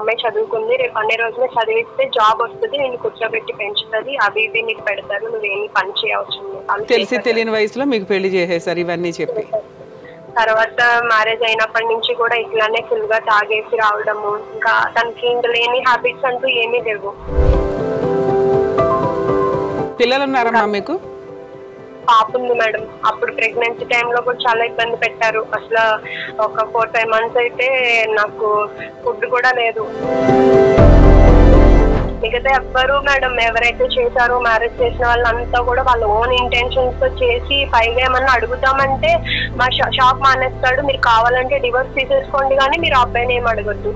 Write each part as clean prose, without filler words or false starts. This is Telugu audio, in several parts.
అమ్మాయి చదువుకుంది, రేపు అన్ని రోజులు చదివిస్తే జాబ్ వస్తుంది, నేను కూర్చోబెట్టి పెంచుతుంది, అవి ఇవి నీకు పెడతారు, నువ్వేమి పని చేయవచ్చు. తెలిసి తెలియని వయసులో మీకు పెళ్లి చేసేసారు ఇవన్నీ చెప్పి. తర్వాత మ్యారేజ్ అయినప్పటి నుంచి కూడా ఇట్లానే ఫుల్ గా తాగేసి రావడము, ఇంకా తనకి ఇంకా లేని హ్యాబిట్స్ అంటూ ఏమీ లేవు. పిల్లలు ఉన్నారమ్మా మీకు? పాప ఉంది మేడం. అప్పుడు ప్రెగ్నెన్సీ టైంలో కూడా చాలా ఇబ్బంది పెట్టారు. అసలు ఒక 4-5 months అయితే నాకు ఫుడ్ కూడా లేదు. మిగతా ఎవ్వరు మేడం ఎవరైతే చేశారో మ్యారేజ్ చేసిన వాళ్ళంతా కూడా వాళ్ళ ఓన్ ఇంటెన్షన్స్ తో చేసి పైగా ఏమన్నా అడుగుతామంటే మా షాప్ మానేస్తాడు, మీరు కావాలంటే డివోర్స్ తీసేసుకోండి కానీ మీరు అబ్బాయిని ఏం అడగద్దు.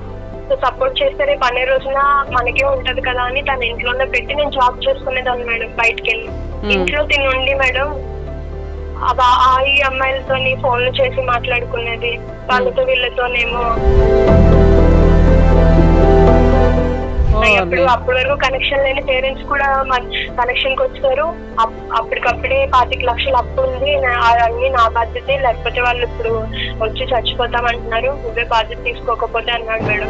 సో సపోర్ట్ చేస్తే రేపు అనే రోజున మనకే ఉంటది కదా అని తన ఇంట్లోనే పెట్టి నేను జాబ్ చేసుకునేదాన్ని మేడం. బయటకు వెళ్ళి ఇంట్లో తినుండి మేడం ఈ అమ్మాయిలతో ఫోన్లు చేసి మాట్లాడుకునేది, వాళ్ళతో వీళ్ళతోనేమో అప్పటి వరకు కనెక్షన్ లేని పేరెంట్స్ కూడా కనెక్షన్ కి వచ్చారు. అప్పటికప్పుడే 25 లక్షలు అప్పు ఉంది, అన్ని నా బాధ్యతే, లేకపోతే వాళ్ళు ఇప్పుడు వచ్చి చచ్చిపోతామంటున్నారు, నువ్వే బాధ్యత తీసుకోకపోతే అన్నాడు మేడం.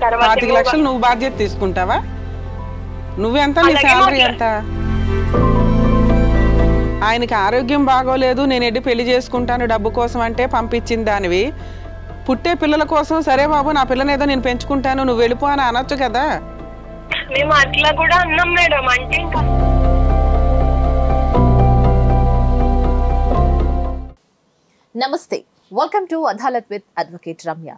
25 లక్షలు నువ్వు బాధ్యత తీసుకుంటావా? నువ్వెంత, నీ శాలరీ ఎంత? ఆయనకి ఆరోగ్యం బాగోలేదు, నేను ఎడ్డి పెళ్లి చేసుకుంటాను డబ్బు కోసం అంటే పంపించింది దానివి. పుట్టే పిల్లల కోసం సరే బాబు నా పిల్లని ఏదో నేను పెంచుకుంటాను నువ్వు వెళ్ళిపో అని అనొచ్చు కదా. మేము అట్లా కూడా అన్నాం మేడం. అంటే నమస్తే, welcome to Adalat with advocate Ramya.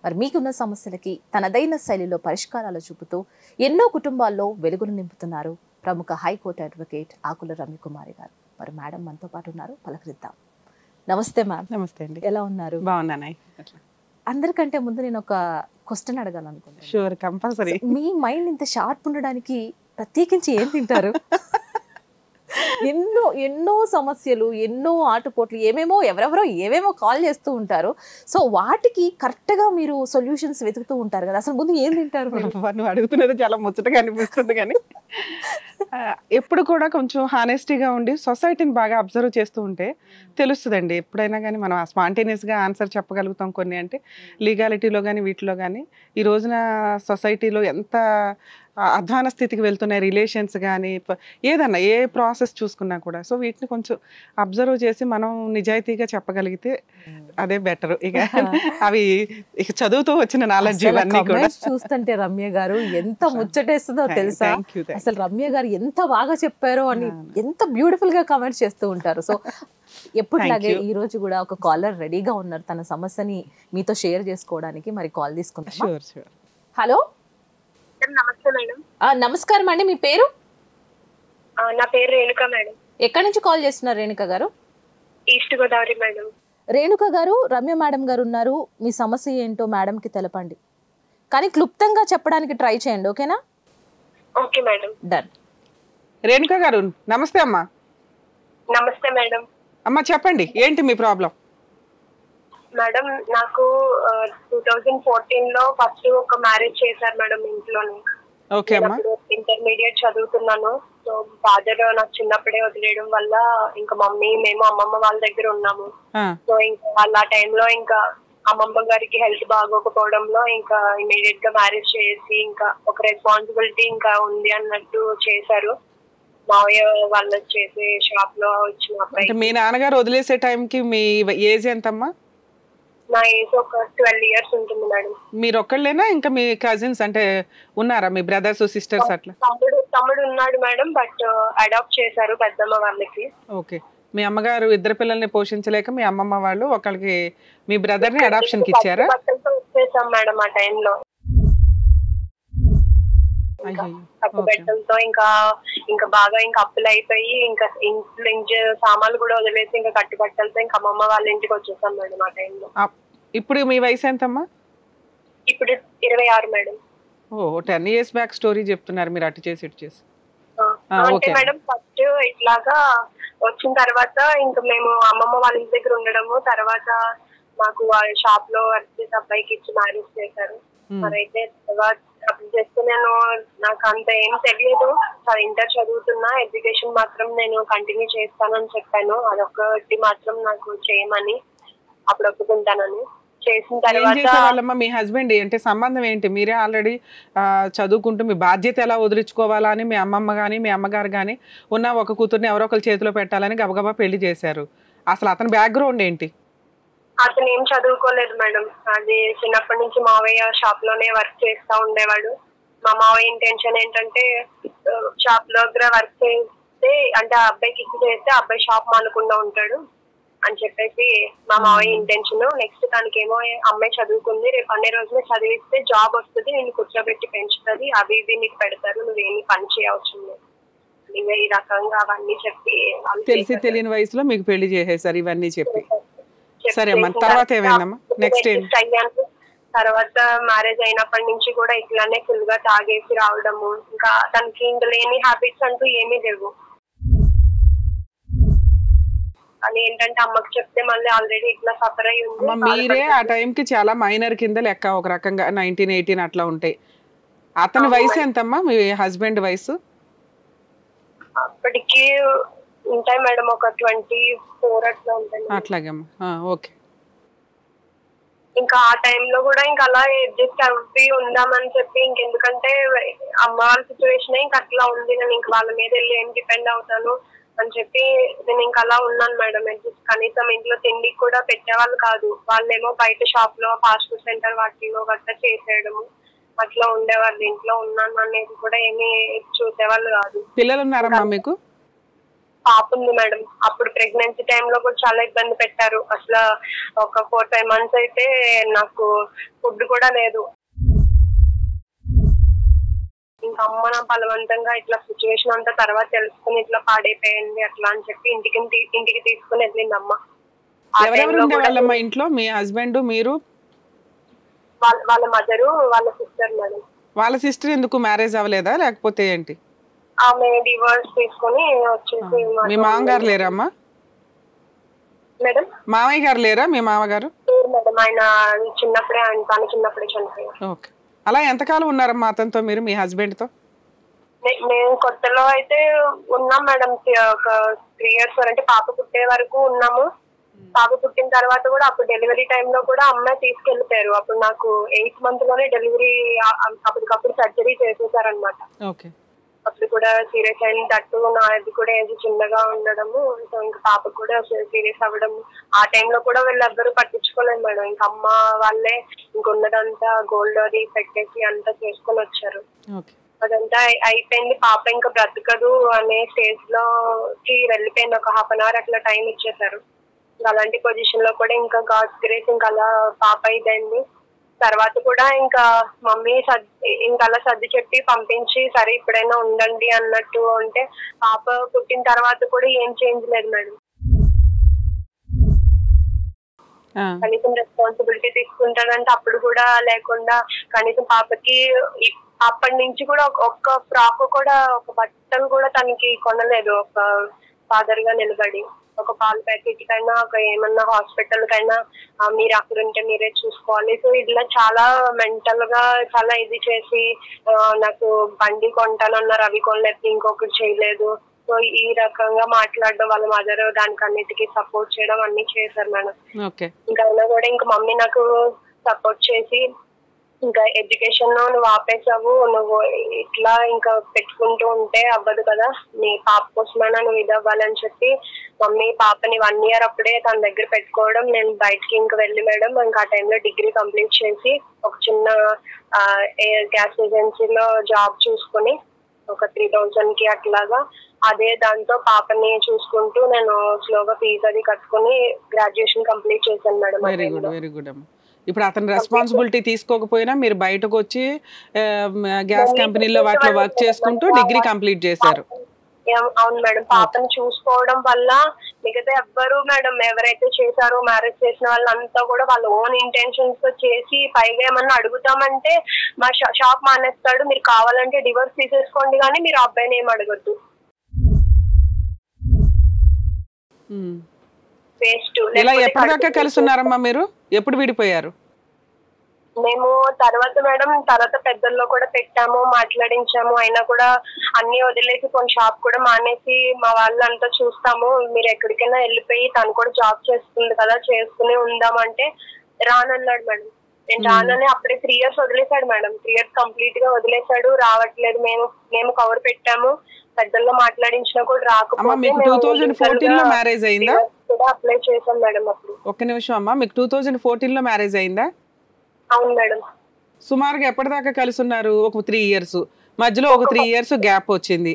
మరి మీకున్న సమస్యలకి తనదైన శైలిలో పరిష్కారాలు చూపుతూ ఎన్నో కుటుంబాల్లో వెలుగులు నింపుతున్నారు ప్రముఖ హైకోర్టు అడ్వకేట్ ఆకుల రమ్యకుమారి గారు. మరి మేడం మనతో పాటు ఉన్నారు, పలకరిద్దాం. నమస్తే మ్యామ్. నమస్తే అండి. ఎలా ఉన్నారు? బాగున్నాను. అందరికంటే ముందు నేను ఒక క్వశ్చన్ అడగాలనుకుంటున్నాను. Sure, compulsory. మీ మైండ్ ఇంత షార్ప్ ఉండడానికి ప్రత్యేకించి ఏం తింటారు? ఎన్నో సమస్యలు, ఎన్నో ఆటుపోట్లు, ఎవరెవరో ఏమేమో కాల్ చేస్తూ ఉంటారు. సో వాటికి కరెక్ట్ గా మీరు సొల్యూషన్స్ వెతుకుతూ ఉంటారు కదా. అసలు ముందు ఏం తింటారు? నువ్వు అడుగుతున్నది చాలా ముచ్చటగా అనిపిస్తుంది కానీ ఎప్పుడు కూడా కొంచెం హానెస్టీగా ఉండి సొసైటీని బాగా అబ్జర్వ్ చేస్తూ ఉంటే తెలుస్తుందండి. ఎప్పుడైనా కానీ మనం స్పాంటేనియస్గా ఆన్సర్ చెప్పగలుగుతాం. కొన్ని అంటే లీగాలిటీలో కానీ వీటిలో కానీ ఈ రోజున సొసైటీలో ఎంత అధ్వాన స్థితికి వెళ్తున్నాయి రిలేషన్స్ కానీ ఏదన్నా ఏ ప్రాసెస్ చూసుకున్నా కూడా. సో వీటిని కొంచెం అబ్జర్వ్ చేసి మనం నిజాయితీగా చెప్పగలిగితే అదే బెటర్. ఇక అవి ఇక చదువుతూ వచ్చిన నాలెడ్జ్ ఇవన్నీ కూడా చూస్తుంటే రమ్య గారు ఎంత ముచ్చటేస్తుందో తెలుసా. అసలు రమ్య గారు ఎంత బాగా చెప్పారో అని ఎంత బ్యూటిఫుల్ గా కామెంట్స్ చేస్తూ ఉంటారు. సో ఎప్పటిలాగే ఈ రోజు కూడా ఒక కాలర్ రెడీగా ఉన్నారు తన సమస్యని మీతో షేర్ చేసుకోవడానికి. మరి కాల్ తీసుకుంటాం. హలో, నమస్తే మేడం. నమస్కారం అండి, మీ పేరు? నా పేరు రేణుక మేడం. ఎక్కడి నుంచి కాల్ చేస్తున్నారు రేణుక గారు? East Godavari madam. రేణుక గారు, రమ్య మేడం గారు ఉన్నారు. మీ సమస్య ఏంటో మేడం కి తెలపండి, కానీ క్లుప్తంగా చెప్పడానికి ట్రై చేయండి. ఓకేనా? Okay madam. డన్. రేణుక గారు నమస్తే అమ్మా. నమస్తే మేడం. అమ్మా చెప్పండి, ఏంటి మీ ప్రాబ్లం? మేడం నాకు 2014లో ఫస్ట్ ఒక మ్యారేజ్ చేశారు మేడం ఇంట్లోనే. ఇంటర్మీడియట్ చదువుతున్నాను. సో ఫాదర్ నాకు చిన్నప్పుడే వదిలేయడం వల్ల ఇంకా మేము అమ్మమ్మ వాళ్ళ దగ్గర ఉన్నాము. సో ఇంకా వాళ్ళ ఆ టైంలో ఇంకా అమ్మమ్మ గారికి హెల్త్ బాగోకపోవడంలో ఇంకా ఇమీడియట్ గా మ్యారేజ్ చేసి ఇంకా ఒక రెస్పాన్సిబిలిటీ ఇంకా ఉంది అన్నట్టు చేశారు. మావయ్య వాళ్ళు చేసే షాప్ లో వచ్చిన అబ్బాయి. మీ నాన్నగారు వదిలేసే టైంకి మీ ఏజ్ ఎంతమ్మా? నా ఏజ్ ఒక 12 years ఉంటుంది మేడం. మీరు ఒక్కళ్ళేనా, ఇంకా మీ కజిన్స్ అంటే ఉన్నారా, మీ బ్రదర్స్ సిస్టర్స్ అట్లా? తమ్ముడు ఉన్నాడు మేడం, బట్ అడాప్ట్ చేశారు పెద్దమ్మ వాళ్ళకి. ఓకే. మీ అమ్మగారు ఇద్దరు పిల్లల్ని పోషించలేక మీ అమ్మమ్మ వాళ్ళు ఒకళ్ళకి మీ బ్రదర్ ని అడాప్షన్ కి ఇచ్చారా? వచ్చేసాం మేడం ఆ టైంలో. కట్టుబెట్టలతో ఇంకా బాగా ఇంకా అప్పులు అయిపోయి ఇంకా ఇంట్లో సామాన్లు కూడా వదిలేసి ఇంకా కట్టుబట్టలతో ఇంకా అమ్మమ్మ వాళ్ళ ఇంటికి వచ్చేసాం మేడం ఆ టైంలో. ఇప్పుడు మీ వయసు ఎంతమ్మా? ఇప్పుడు 26 మేడం. ఓ 10 years బ్యాక్ స్టోరీ చెప్తున్నారు మీరు, అటు చేసి ఇటు చేసి. అంటే మేడం ఫస్ట్ ఇట్లాగా వచ్చిన తర్వాత ఇంకా మేము అమ్మమ్మ వాళ్ళ ఇంటి దగ్గర ఉండడము, తర్వాత మాకు షాప్ లో వర్క్ చేసే అబ్బాయికి ఇచ్చి మ్యారేజ్ చేశారు. మరైతే తర్వాత అప్పుడు చేస్తే నాకు అంత ఏం తెలియదు, ఇంటర్ చదువుతున్నా, ఎడ్యుకేషన్ మాత్రం నేను కంటిన్యూ చేస్తానని చెప్పాను. అదొకటి మాత్రం నాకు చేయమని, అప్పుడు ఒప్పుకుంటానని చేసిన తర్వాత వాళ్ళమ్మ మీ హస్బెండ్ అంటే సంబంధం ఏంటి? మీరే ఆల్రెడీ చదువుకుంటూ మీ బాధ్యత ఎలా వదిలించుకోవాలా అని మీ అమ్మమ్మ కానీ మీ అమ్మగారు కానీ ఉన్న ఒక కూతుర్ని ఎవరో ఒకరి చేతిలో పెట్టాలని గబగబా పెళ్లి చేశారు. అసలు అతని బ్యాక్గ్రౌండ్ ఏంటి? అతను ఏం చదువుకోలేదు మేడం. అది చిన్నప్పటి నుంచి మావయ్య షాప్ లోనే వర్క్ చేస్తా ఉండేవాడు. మా మావయ్య ఇంటెన్షన్ ఏంటంటే షాప్ లో దగ్గర వర్క్ చేస్తే అంటే ఆ అబ్బాయికి ఇచ్చి చేస్తే అబ్బాయి షాప్ మానకుండా ఉంటాడు అని చెప్పేసి మా మావయ్య ఇంటెన్షన్. నెక్స్ట్ తనకేమో అమ్మాయి చదువుకుంది, రేపు అన్ని రోజులు చదివిస్తే జాబ్ వస్తుంది, నేను కూర్చోబెట్టి పెంచుతుంది, అవి ఇవి నీకు పెడతారు, నువ్వేమి పని చేయవచ్చుంది ఈ రకంగా అవన్నీ చెప్పి తెలిసి తెలియని వయసులో మీకు పెళ్లి చేసేసారు ఇవన్నీ చెప్పి. సరే అమ్మా, తర్వాత ఏమైందమ్మా? నెక్స్ట్ అయ్యాను. తర్వాత మ్యారేజ్ అయినప్పటి నుంచి కూడా ఇట్లానే ఫుల్ గా తాగేసి రావడము, ఇంకా తనకి ఇంకా లేని హ్యాబిట్స్ అంటూ ఏమీ లేవు. అని ఏంటంటే అమ్మకి చెప్తే మళ్ళీ ఆల్రెడీ ఇట్లా సఫర్ అయ్యి ఉంది. మీరే ఆ టైంకి చాలా మైనర్ కింద లెక్క, ఒక రకంగా 19, 18 అట్లా ఉంటాయి. అతని వయసు ఎంతమ్మా మీ హస్బెండ్ వయసు? అప్పటికి ఉంటాయి మేడం ఒక 24 అట్లా ఉంటాయి. అట్లాగమ్మా, ఓకే. ఇంకా ఆ టైంలో కూడా ఇంకా అలా అడ్జస్ట్ అవి ఉందామని చెప్పి ఇంకెందుకంటే అమ్మ వాళ్ళ సిచ్యువేషన్ ఇంకా అట్లా ఉంది, నేను ఇంకా వాళ్ళ మీద వెళ్ళి ఏం డిపెండ్ అవుతాను అని చెప్పి నేను ఇంకా అలా ఉన్నాను మేడం. కనీసం ఇంట్లో తిండికి కూడా పెట్టేవాళ్ళు కాదు. వాళ్ళేమో బయట షాప్ లో ఫాస్ట్ ఫుడ్ సెంటర్ వాటిలో గట్రా చేసేయడము అట్లా ఉండేవాళ్ళు. ఇంట్లో ఉన్నాను అనేది కూడా ఏమీ చూసేవాళ్ళు కాదు. పిల్లలు ఉన్నారమ్మా మీకు? పాప ఉంది మేడం. అప్పుడు ప్రెగ్నెన్సీ టైంలో కూడా చాలా ఇబ్బంది పెట్టారు. అసలు ఒక 4-5 months అయితే నాకు ఫుడ్ కూడా లేదు. ఇంకా అమ్మ నా బలవంతంగా ఇట్లా సిచ్యువేషన్ అంతా తర్వాత తెలుసుకుని ఇట్లా పాడైపోయింది అట్లా అని చెప్పి ఇంటికి తీసుకుని వెళ్ళింది అమ్మ. ఇంట్లో మీ హస్బెండ్, మీరు, వాళ్ళ మదరు, వాళ్ళ సిస్టర్ మేడం. వాళ్ళ సిస్టర్ ఎందుకు మ్యారేజ్ అవ్వలేదా లేకపోతే ఏంటి? ఆమె డివోర్స్ తీసుకొని వచ్చేసి. మీ మామగారు లేరమ్మా? మేడం మామయ్య గారు లేరా? మీ మామగారు మేడం ఆయన చిన్నప్పుడే చనిపోయారు. ఓకే. అలా ఎంతకాలం ఉన్నారమ్మా అతనితో మీరు, మీ హస్బెండ్ తో? మేము కొత్తలో అయితే ఉన్నాం మేడం, ఒక 3 years అంటే పాప పుట్టే వరకు ఉన్నాము. పాప పుట్టిన తర్వాత కూడా అప్పుడు డెలివరీ టైంలో కూడా అమ్మాయి తీసుకెళ్లిపోయారు. అప్పుడు నాకు 8th month లోనే డెలివరీ, అప్పటికప్పుడు సర్జరీ చేసేసారనమాట. ఓకే. అప్పుడు కూడా సీరియస్ అయిన తట్టు నాది కూడా ఏజ్ చిన్నగా ఉండడము, సో ఇంకా పాప కూడా సీరియస్ అవ్వడము. ఆ టైంలో కూడా వీళ్ళెవ్వరూ పట్టించుకోలేదు మేడం. ఇంకా అమ్మ వాళ్ళే ఇంకొన్నదంతా గోల్డ్ అది పెట్టేసి అంతా చేసుకొని వచ్చారు. అదంతా అయిపోయింది. పాప ఇంకా బ్రతకదు అనే స్టేజ్ లోకి వెళ్ళిపోయింది. ఒక 1/2 hour అట్లా టైం ఇచ్చేసారు. అలాంటి పొజిషన్ లో కూడా ఇంకా గాడ్స్ గ్రేస్ ఇంకా అలా పాప ఇదైంది. తర్వాత కూడా ఇంకా మమ్మీ ఇంకా అలా సర్ది చెప్పి పంపించి సరే ఇప్పుడైనా ఉండండి అన్నట్టు అంటే పాప పుట్టిన తర్వాత కూడా ఏం చేంజ్ లేదు మేడం. కనీసం రెస్పాన్సిబిలిటీ తీసుకుంటాడంటే అప్పుడు కూడా లేకుండా, కనీసం పాపకి అప్పటి నుంచి కూడా ఒక్క ఫ్రాక్ కూడా, ఒక బట్టలు కూడా తనకి కొనలేదు. ఒక ఫాదర్ గా నిలబడి ఒక పాల ప్యాకెట్ కైనా, ఒక ఏమన్నా హాస్పిటల్ కైనా మీరు అక్కడ ఉంటే మీరే చూసుకోవాలి. సో ఇట్లా చాలా మెంటల్ గా చాలా ఇది చేసి నాకు బండి కొంటానన్నారు, అవి కొనలేదు, ఇంకొకటి చేయలేదు. సో ఈ రకంగా మాట్లాడడం, వాళ్ళ మదర్ దానికి అన్నిటికీ సపోర్ట్ చేయడం అన్ని చేశారు మేడం. ఇంకా అయినా కూడా ఇంకా మమ్మీ నాకు సపోర్ట్ చేసి ఇంకా ఎడ్యుకేషన్ నువ్వు ఆపేసావు, నువ్వు ఇట్లా ఇంకా పెట్టుకుంటూ ఉంటే అవ్వదు కదా, నీ పాప కోసమైనా నువ్వు ఇది అవ్వాలని చెప్పి మమ్మీ పాపని 1 year అప్పుడే తన దగ్గర పెట్టుకోవడం. నేను బయటకి ఇంకా వెళ్ళి మేడం ఇంకా ఆ టైంలో డిగ్రీ కంప్లీట్ చేసి ఒక చిన్న గ్యాస్ ఏజెన్సీలో జాబ్ చూసుకుని ఒక 3,000 కి అట్లాగా అదే దాంతో పాపని చూసుకుంటూ నేను స్లోగా ఫీజు అది కట్టుకుని గ్రాడ్యుయేషన్ కంప్లీట్ చేశాను madam. Very good, very good అమ్మ. ఇప్పుడు అతను రెస్పాన్సిబిలిటీ తీసుకోకపోయినా మీరు బయటకు వచ్చి గ్యాస్ కంపెనీలో వాటిలో వర్క్ చేసుకుంటూ డిగ్రీ కంప్లీట్ చేశారు. అవును మేడం. పాపని చూసుకోవడం వల్ల మిగతా ఎవ్వరు మేడం ఎవరైతే చేశారో మ్యారేజ్ చేసిన వాళ్ళంతా కూడా వాళ్ళ ఓన్ ఇంటెన్షన్స్ తో చేసి పైగా ఏమన్నా అడుగుతామంటే మా షాప్ మానేస్తాడు, మీరు కావాలంటే డివోర్స్ తీసేసుకోండి కానీ మీరు అబ్బాయిని ఏం అడగద్దు. ఇలా ఎప్పటిదాకా కలిసి ఉన్నారమ్మా మీరు? ఎప్పుడు విడిపోయారు? మేము తర్వాత మేడం పెద్దల్లో కూడా పెట్టాము, మాట్లాడించాము. అయినా కూడా అన్ని వదిలేసి కొన్ని షాప్ కూడా మానేసి మా వాళ్ళంతా చూస్తాము, మీరు ఎక్కడికైనా వెళ్ళిపోయి తను కూడా జాబ్ చేస్తుంది కదా చేసుకుని ఉందామంటే రానన్నాడు మేడం. నేను రానని అప్పుడే 3 years వదిలేశాడు మేడం. 3 years కంప్లీట్ గా వదిలేశాడు. రావట్లేదు, మేము కవర్ పెట్టాము, పెద్దల్లో మాట్లాడించినా కూడా రాకపోతే 2014 లో మ్యారేజ్ అయిందా? కూడా అప్లై చేశాను మేడం అప్పుడు. ఒక్క నిమిషం అమ్మా, మీకు 2014 లో మ్యారేజ్ అయిందా? అవును మేడం. సుమారుగా ఎప్పటిదాకా కలిసి ఉన్నారు? ఒక 3 years, మధ్యలో ఒక 3 years గ్యాప్ వచ్చింది,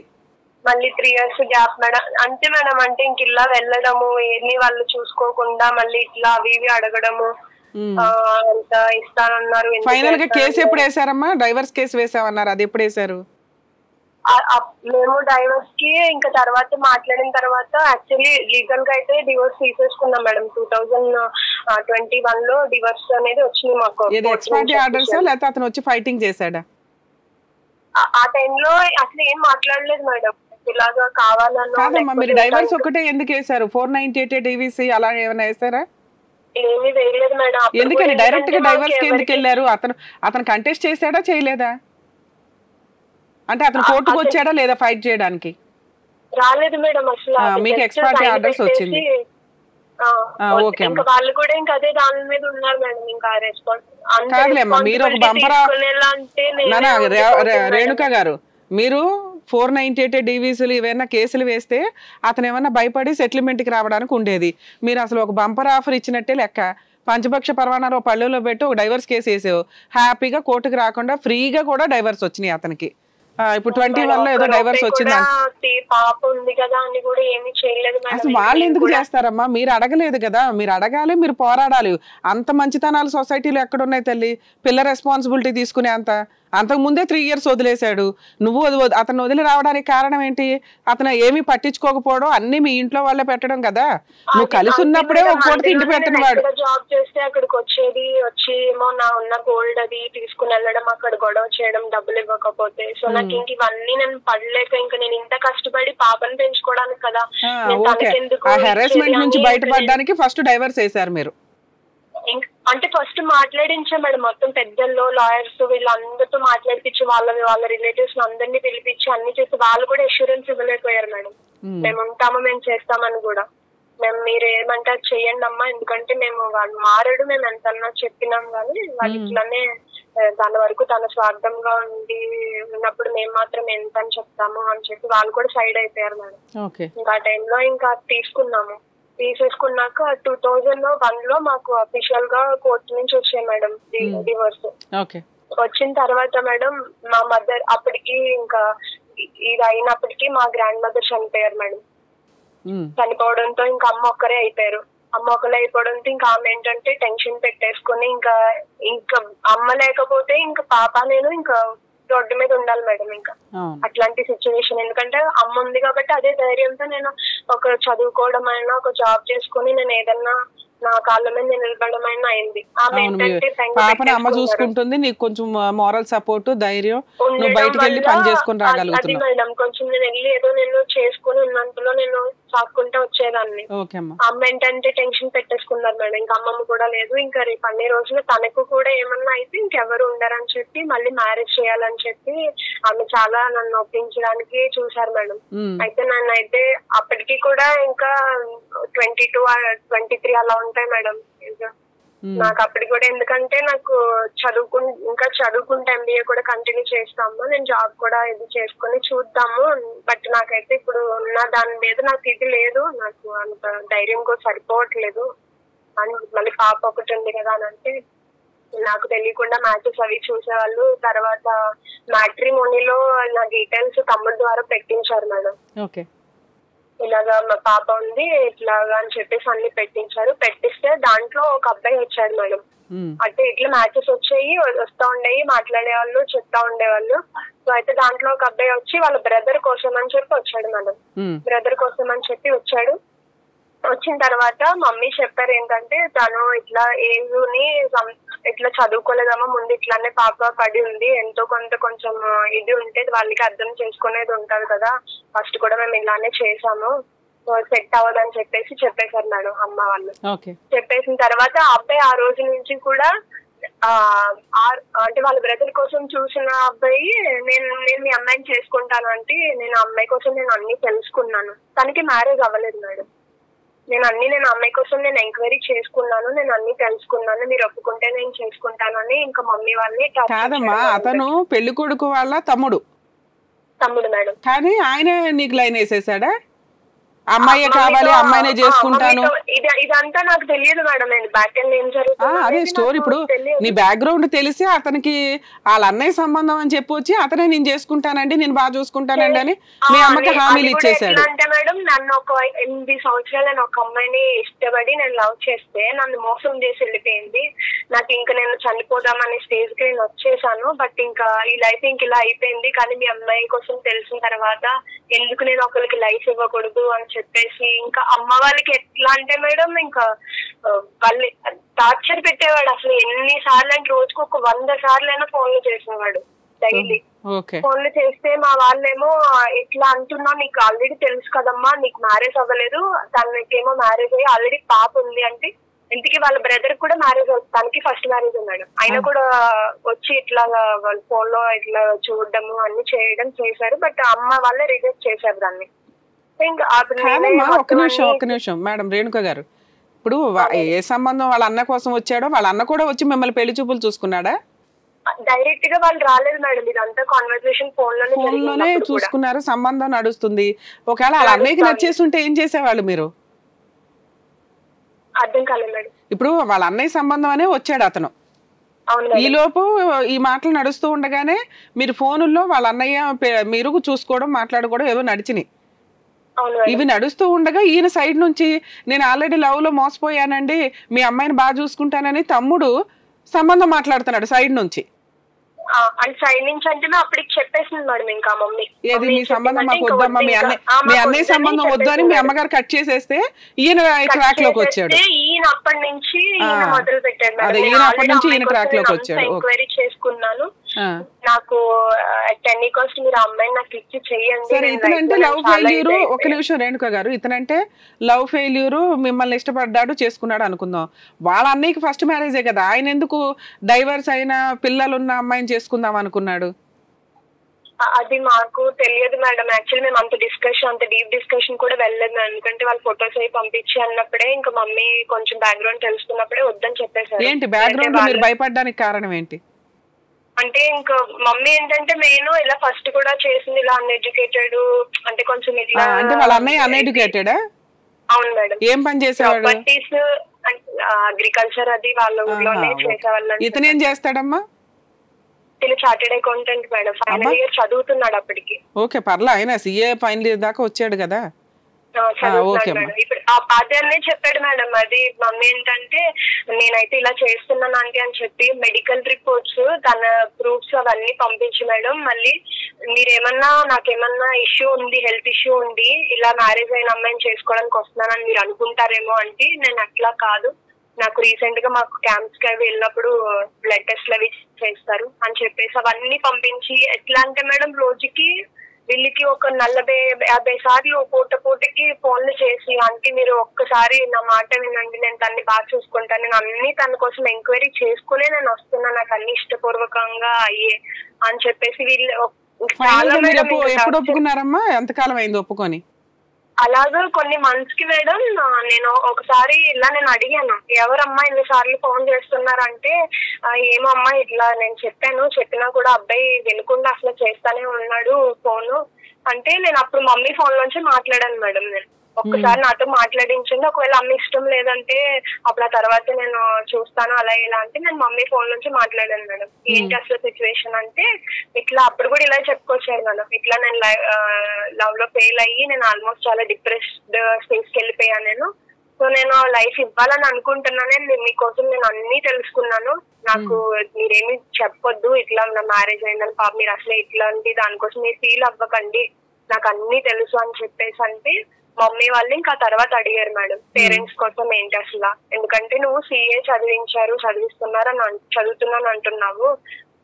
మళ్ళీ 3 years గ్యాప్ మేడం. అంతే మేడం. అంటే ఇంక ఇలా వెళ్ళడము, ఏమి వాళ్ళు చూసుకోకుండా మళ్ళీ ఇట్లా అవి ఇవి అడగడము, అంత ఇస్తానన్నారు. ఫైనల్ గా కేసు ఎప్పుడు వేసారమ్మా? డైవర్స్ కేసు వేసామన్నారు, అది ఎప్పుడు వేసారు? మేము డైవర్స్ కి ఇంకా తర్వాత మాట్లాడిన తర్వాత యాక్చువల్లీ లీగల్ గా అయితే డివోర్స్ తీసేసుకున్నాం మేడం. 2021 లో డివోర్స్ అనేది వచ్చింది మాకు. ఎక్స్పైరీ ఆర్డర్స్ లేకపోతే అతను వచ్చి ఫైటింగ్ చేశాడా? ఆ టైంలో అసలు ఏం మాట్లాడలేదు మేడం. ఇలాగా కావాలన్నా. కాదమ్మా, మీరు డైవర్స్ ఒకటే ఎందుకు వేసారు? 498 DVC అలా ఏమైనా వేసారా? ఏమీ వేయలేదు మేడం. ఎందుకని డైరెక్ట్ గా డైవర్స్ కి ఎందుకు వెళ్ళారు? అతను కంటెస్ట్ చేశాడా చేయలేదా? అంటే అతను కోర్టుకు వచ్చాడా లేదా ఫైట్ చేయడానికి? రాలేదు మేడం అసలు. మీకు ఎక్స్పైరీ ఆర్డర్స్ వచ్చింది. ఓకే అమ్మా, వాళ్ళు కూడా ఇంకా అదే దాని మీద ఉన్నారు మేడం. ఇంకా రెస్పాన్స్ కాదులేమ్మా, మీరు ఒక బంపరా రేణుక గారు, మీరు 498 DVCలు ఏమైనా కేసులు వేస్తే అతను ఏమన్నా భయపడి సెటిల్మెంట్ కి రావడానికి ఉండేది. మీరు అసలు ఒక బంపర్ ఆఫర్ ఇచ్చినట్టే లెక్క. పంచపక్ష పరమాణాలు పల్లెలో పెట్టి ఒక డైవర్స్ కేసు వేసావు, హ్యాపీగా కోర్టుకు రాకుండా ఫ్రీగా కూడా డైవర్స్ వచ్చినాయి అతనికి. ఇప్పుడు 21 లో ఏదో డైవర్స్ వచ్చింది. అసలు వాళ్ళు ఎందుకు చేస్తారమ్మా? మీరు అడగలేదు కదా, మీరు అడగాలి, మీరు పోరాడాలి. అంత మంచితనాలు సొసైటీలో ఎక్కడున్నాయి తల్లి? పిల్ల రెస్పాన్సిబిలిటీ తీసుకునే అంతకు ముందే 3 years వదిలేశాడు. నువ్వు అతను వదిలి రావడానికి కారణం ఏంటి? అతను ఏమి పట్టించుకోకపోవడం, అన్ని మీ ఇంట్లో వాళ్ళే పెట్టడం కదా. నువ్వు కలిసి ఉన్నప్పుడే ఒక పూట తిండి పెట్టిన వాడు. జాబ్ చేస్తే అక్కడికి వచ్చి ఏమో నా ఉన్న గోల్డ్ అది తీసుకుని వెళ్ళడం, అక్కడ గొడవ చేయడం, డబ్బులు ఇవ్వకపోతే. సో నాకు ఇంక ఇవన్నీ నేను పడలేక, ఇంకా నేను ఇంత కష్టపడి పాపను పెంచుకోవడానికి కదా. హెరాస్మెంట్ నుంచి బయటపడడానికి ఫస్ట్ డైవర్స్ వేశారు మీరు. అంటే ఫస్ట్ మాట్లాడించా మేడం, మొత్తం పెద్దల్లో లాయర్స్ వీళ్ళందరితో మాట్లాడిపించి వాళ్ళ రిలేటివ్స్ అందరినీ పిలిపించి అన్ని చేసి వాళ్ళు కూడా అష్యూరెన్స్ ఇవ్వలేకపోయారు మేడం. మేము ఉంటాము, మేము చేస్తామని కూడా. మీరు ఏమంటారు చెయ్యండి అమ్మా, ఎందుకంటే మేము వాళ్ళు మారాడు, మేము ఎంతన్నా చెప్పినాం కానీ వాళ్ళు ఇట్లానే దాని వరకు తన స్వార్థంగా ఉన్నప్పుడు మేము మాత్రం ఎంత అని చెప్తాము అని చెప్పి వాళ్ళు కూడా సైడ్ అయిపోయారు మేడం. ఇంకా ఆ టైంలో ఇంకా తీసేసుకున్నాక 2001 లో మాకు అఫీషియల్ గా కోర్టు నుంచి వచ్చాయి మేడం డివోర్స్. వచ్చిన తర్వాత మేడం మా మదర్ అప్పటికి ఇంకా ఇది అయినప్పటికీ మా గ్రాండ్ మదర్ చనిపోయారు మేడం. చనిపోవడంతో ఇంకా అమ్మ ఒక్కరే అయిపోయారు. అమ్మ ఒకరు అయిపోవడంతో ఇంకా ఆమె ఏంటంటే టెన్షన్ పెట్టేసుకుని ఇంకా అమ్మ లేకపోతే ఇంకా పాప నేను ఇంకా రోడ్డు మీద ఉండాలి మేడం. ఇంకా అట్లాంటి సిచ్యువేషన్. ఎందుకంటే అమ్మ ఉంది కాబట్టి అదే ధైర్యంతో నేను ఒక చదువుకోవడం అయినా, ఒక జాబ్ చేసుకుని నేను ఏదన్నా నా కాళ్ళ మీద నిలబడడం అయినా అయింది. పాపని అమ్మ చూసుకుంటుంది, నీకు కొంచెం మోరల్ సపోర్ట్, ధైర్యం, నువ్వు బయటికి వెళ్ళి పని చేసుకుని రాగలుగుతున్నావు. అది మేడం కొంచెం నేను వెళ్ళి ఏదో నేను చేసుకుని ఉన్నంతలో నేను సాక్కుంటా వచ్చేదాన్ని. అమ్మ ఏంటంటే టెన్షన్ పెట్టేసుకున్నారు మేడం. ఇంకా అమ్మమ్మ కూడా లేదు. ఇంకా రేపు అన్ని రోజులు తనకు కూడా ఏమన్నా అయితే ఇంకెవరు ఉండరని చెప్పి మళ్ళీ మ్యారేజ్ చేయాలని చెప్పి ఆమె చాలా నన్ను ఒప్పించడానికి చూసారు మేడం. అయితే నన్ను అయితే అప్పటికి కూడా ఇంకా 22, 23 అలా ఉంటాయి మేడం. నాకు అప్పటికి కూడా ఎందుకంటే నాకు ఇంకా చదువుకుంటే MBA కూడా కంటిన్యూ చేస్తాము, నేను జాబ్ కూడా ఇది చేసుకుని చూద్దాము. బట్ నాకైతే ఇప్పుడు ఉన్న దాని మీద నాకు ఇది లేదు, నాకు అంత ధైర్యం కూడా సరిపోవట్లేదు అని. మళ్ళీ పాప ఒకటి ఉంది కదా అని అంటే నాకు తెలియకుండా మ్యాచెస్ అవి చూసేవాళ్ళు. తర్వాత మ్యాట్రిమోనీలో నా డీటెయిల్స్ తమ్ముడు ద్వారా పెట్టించారు మేడం. ఇలాగా మా పాప ఉంది ఇట్లాగా అని చెప్పేసి అన్ని పెట్టించారు. పెట్టిస్తే దాంట్లో ఒక అబ్బాయి వచ్చాడు మేడం. అంటే ఇట్లా మ్యాచెస్ వచ్చాయి, వస్తా ఉండేవి, మాట్లాడేవాళ్ళు, చెప్తా ఉండేవాళ్ళు. సో అయితే దాంట్లో ఒక అబ్బాయి వచ్చి వాళ్ళ బ్రదర్ కోసం అని చెప్పి వచ్చాడు మేడం. బ్రదర్ కోసం అని చెప్పి వచ్చాడు. వచ్చిన తర్వాత మమ్మీ చెప్పారు ఏంటంటే తను ఇట్లా ఏజుని ఇట్లా చదువుకోలేదమ్మా, ముందు ఇట్లానే పాప పడి ఉంది, ఎంతో కొంచెం ఇది ఉంటే వాళ్ళకి అర్థం చేసుకునేది ఉంటారు కదా, ఫస్ట్ కూడా మేము ఇలానే చేసాము, సెట్ అవ్వదని చెప్పేశారు మేడం అమ్మ వాళ్ళు. చెప్పేసిన తర్వాత అబ్బాయి ఆ రోజు నుంచి కూడా అంటే వాళ్ళ బ్రదర్ కోసం చూసిన అబ్బాయి నేను మీ అమ్మాయిని చేసుకుంటాను అంటే నేను అమ్మాయి కోసం నేను అన్ని తెలుసుకున్నాను. తనకి మ్యారేజ్ అవ్వలేదు మేడం. నేను అమ్మాయి కోసం నేను ఎంక్వైరీ చేసుకున్నాను, నేను అన్ని తెలుసుకున్నాను, మీరు ఒప్పుకుంటే నేను చేసుకుంటానని ఇంకా మమ్మీ వాళ్ళని. కాదమ్మా, అతను పెళ్లి కొడుకు వాళ్ళ తమ్ముడు మేడం. కానీ ఆయన నీకు లైన్ వేసేసాడా? అమ్మాయి కావాలి, అమ్మాయినే చేసుకుంటాను. ఇదంతా నాకు తెలియదు మేడం. నేను బ్యాక్ ఎండ్ ఏం జరుగుతుంది అదే స్టోరీ. ఇప్పుడు నీ బ్యాక్గ్రౌండ్ తెలిసి అతనికి వాళ్ళ అన్నయ్య సంబంధం అని చెప్పొచ్చి అతనే నేను చేసుకుంటానండి, నేను బాగా చూసుకుంటానండి అని మీ అమ్మకి హామీలు ఇచ్చేసాడు. అంటే మేడం నన్ను ఒక 8 సంవత్సరాలు నేను ఒక అమ్మాయిని ఇష్టపడి నేను లవ్ చేస్తే నన్ను మోసం చేసి వెళ్ళిపోయింది. నాకు ఇంకా నేను చనిపోదామనే స్టేజ్ కి నేను వచ్చేసాను. బట్ ఇంకా ఈ లైఫ్ ఇంక ఇలా అయిపోయింది. కానీ మీ అమ్మాయి కోసం తెలిసిన తర్వాత ఎందుకు నేను ఒకరికి లైఫ్ ఇవ్వకూడదు అని చెప్పేసి ఇంకా అమ్మ వాళ్ళకి ఎట్లా అంటే మేడం ఇంకా వాళ్ళు టార్చర్ పెట్టేవాడు. అసలు ఎన్నిసార్లు అంటే రోజుకు ఒక 100 సార్లు అయినా ఫోన్లు చేసేవాడు డైలీ. ఫోన్లు చేస్తే మా వాళ్ళేమో ఇట్లా అంటున్నా, నీకు ఆల్రెడీ తెలుసు కదమ్మా, నీకు మ్యారేజ్ అవ్వలేదు, తనకేమో మ్యారేజ్ అయ్యి ఆల్రెడీ పాప ఉంది అంటే ఇంటికి వాళ్ళ బ్రదర్ కూడా మ్యారేజ్ తనకి ఫస్ట్ మ్యారేజ్ ఉన్నాడు. ఆయన కూడా వచ్చి ఇట్లా వాళ్ళ ఫోన్ లో ఇట్లా చూడడము అన్ని చేయడం చేశారు. బట్ అమ్మ వాళ్ళే రిజెక్ట్ చేశారు దాన్ని. ఒక్క నిమిషం మేడం రేణుక గారు, ఇప్పుడు ఏ సంబంధం వాళ్ళ అన్న కోసం వచ్చాడో వాళ్ళ అన్న కూడా వచ్చి మిమ్మల్ని పెళ్లి చూపులు చూసుకున్నాడా? డైరెక్ట్ గా వాళ్ళు రాలేదు మేడం, ఇదంతా కాన్వర్సేషన్ ఫోన్ లోనే చూసుకున్నారు. సంబంధం నడుస్తుంది. ఒకవేళ వాళ్ళ అన్నయ్యకి నచ్చేస్తుంటే ఏం చేసేవాళ్ళు మీరు? అర్థం కాలేదు మేడం. ఇప్పుడు వాళ్ళ అన్నయ్య సంబంధం అనే వచ్చాడు అతను. ఈ లోపు ఈ మాటలు నడుస్తూ ఉండగానే మీరు ఫోనుల్లో వాళ్ళ అన్నయ్య మీరు చూసుకోవడం మాట్లాడుకోవడం ఏదో నడిచినాయి. ఇవి నడుస్తూ ఉండగా ఈయన సైడ్ నుంచి నేను ఆల్రెడీ లవ్ లో మోసపోయానండి, మీ అమ్మాయిని బాగా చూసుకుంటానని తమ్ముడు సంబంధం మాట్లాడుతున్నాడు సైడ్ నుంచి. సైడ్ నుంచి అంటే అప్పటికి చెప్పేసింది మేడం ఇంకా మమ్మీ, ఏది మీ సంబంధం మాకు వద్దమ్మా, మీ అన్నయ్య సంబంధం వద్దు అని మీ అమ్మగారు కట్ చేసేస్తే ఈయన ట్రాక్ లోకి వచ్చాడు. ఈయన అప్పటి నుంచి మొదలు పెట్టాడు. అదే ఈయన అప్పటి నుంచి ఈయన ట్రాక్ లోకి వచ్చాడు. ఎంక్వైరీ చేసుకున్నాను, నాకు 10 కాస్ట్ మీరు అమ్మాయిని నాకు ఇచ్చి చెయ్యండి. సరే, ఇతనంటే లవ్ ఫెయిల్యూర్. ఒక నిమిషం రేణుక గారు, ఇతనంటే లవ్ ఫెయిల్యూర్, మిమ్మల్ని ఇష్టపడ్డాడు చేసుకున్నాడు అనుకుందాం. వాళ్ళ అన్నయ్యకి ఫస్ట్ మ్యారేజే కదా, ఆయన ఎందుకు డైవర్స్ అయిన పిల్లలున్న అమ్మాయిని చేసుకుందాం అనుకున్నాడు? అది మాకు తెలియదు మేడం. యాక్చువల్లీ మేము అంత డీప్ డిస్కషన్ కూడా వెళ్ళలేదు. ఎందుకంటే వాళ్ళు ఫొటోస్ అవి పంపించి అన్నప్పుడే ఇంకా మమ్మీ కొంచెం బ్యాక్గ్రౌండ్ తెలుసుకున్నప్పుడే వద్దని చెప్పేసారు. ఏంటి బ్యాక్గ్రౌండ్ మీరు భయపడడానికి కారణం ఏంటి? అంటే ఇంకా మమ్మీ ఏంటంటే మెయిన్ ఇలా ఫస్ట్ కూడా చేసింది ఇలా అన్ఎడ్యుకేటెడ్, అంటే కొంచెం ఇట్లా. అంటే వాళ్ళ అన్నయ్య అన్ఎడ్యుకేటెడ్? అవును మేడం. ఏం పని చేసేవాడు? ప్రాపర్టీస్, అగ్రికల్చర్ అది వాళ్ళ ఊర్లోనే చేసేవాళ్ళు. ఇతను ఏం చేస్తాడమ్మా? Chartered accountant madam, final year చదువుతున్నాడు అప్పటికి. ఓకే, పర్లా, ఆయన సిఏ ఫైనల్ ఇయర్ దాకా వచ్చాడు కదా. ఇప్పుడు అదే చెప్పాడు మేడం. అది మమ్మీ ఏంటంటే నేనైతే ఇలా చేస్తున్నాను అంటే అని చెప్పి మెడికల్ రిపోర్ట్స్, తన ప్రూఫ్స్ అవన్నీ పంపించి మేడం, మళ్ళీ మీరేమన్నా నాకేమన్నా ఇష్యూ ఉంది, హెల్త్ ఇష్యూ ఉంది, ఇలా మ్యారేజ్ అయిన అమ్మాయిని చేసుకోవడానికి వస్తున్నానని మీరు అనుకుంటారేమో అంటే నేను అట్లా కాదు, నాకు రీసెంట్ గా మాకు క్యాంప్స్ కి అవి వెళ్ళినప్పుడు బ్లడ్ టెస్ట్లు అవి చేస్తారు అని చెప్పేసి అవన్నీ పంపించి, ఎట్లా అంటే మేడం రోజుకి వీళ్ళకి ఒక 40-50 సార్లు పూటకి ఫోన్లు చేసి, అంటే మీరు ఒక్కసారి నా మాట వినండి, నేను తన్ని బాగా చూసుకుంటాను, నేను అన్ని తన కోసం ఎంక్వైరీ చేసుకునే నేను వస్తున్నా, నాకు అన్ని ఇష్టపూర్వకంగా అయ్యే అని చెప్పేసి వీళ్ళు ఎప్పుడు ఒప్పుకున్నారమ్మా? ఎంతకాలం అయింది ఒప్పుకొని? అలాగా కొన్ని మంత్స్ కి మేడం నేను ఒకసారి ఇలా నేను అడిగాను, ఎవరమ్మా ఇన్నిసార్లు ఫోన్ చేస్తున్నారంటే, ఏమో అమ్మా ఇట్లా నేను చెప్పినా కూడా అబ్బాయి వినకుండా అసలు చేస్తానే ఉన్నాడు ఫోను అంటే, నేను అప్పుడు మమ్మీ ఫోన్ నుంచి మాట్లాడాను మేడం. నేను ఒక్కసారి నాతో మాట్లాడించండి, ఒకవేళ అమ్మ ఇష్టం లేదంటే అప్పుడు ఆ తర్వాత నేను చూస్తాను అలా ఇలా అంటే నేను మమ్మీ ఫోన్ నుంచి మాట్లాడాను మేడం. ఏంటి అసలు సిచ్యువేషన్ అంటే, ఇట్లా అప్పుడు కూడా ఇలా చెప్పుకొచ్చారు మేడం, ఇట్లా నేను లవ్ లో ఫెయిల్ అయ్యి నేను ఆల్మోస్ట్ చాలా డిప్రెస్డ్ స్టేజ్ కి వెళ్ళిపోయాను నేను. సో నేను లైఫ్ ఇవ్వాలని అనుకుంటున్నాను, మీకోసం నేను అన్ని తెలుసుకున్నాను, నాకు మీరేమి చెప్పొద్దు, ఇట్లా నా మ్యారేజ్ అయిందని పాప మీరు అసలు ఇట్లాంటి దానికోసం మీరు ఫీల్ అవ్వకండి, నాకు అన్ని తెలుసు అని చెప్పేసి అంటే మమ్మీ వాళ్ళు ఇంకా తర్వాత అడిగారు మేడం పేరెంట్స్ కోసం ఏంటి అసలు, ఎందుకంటే నువ్వు సిఏ చదువుతున్నాను అంటున్నావు,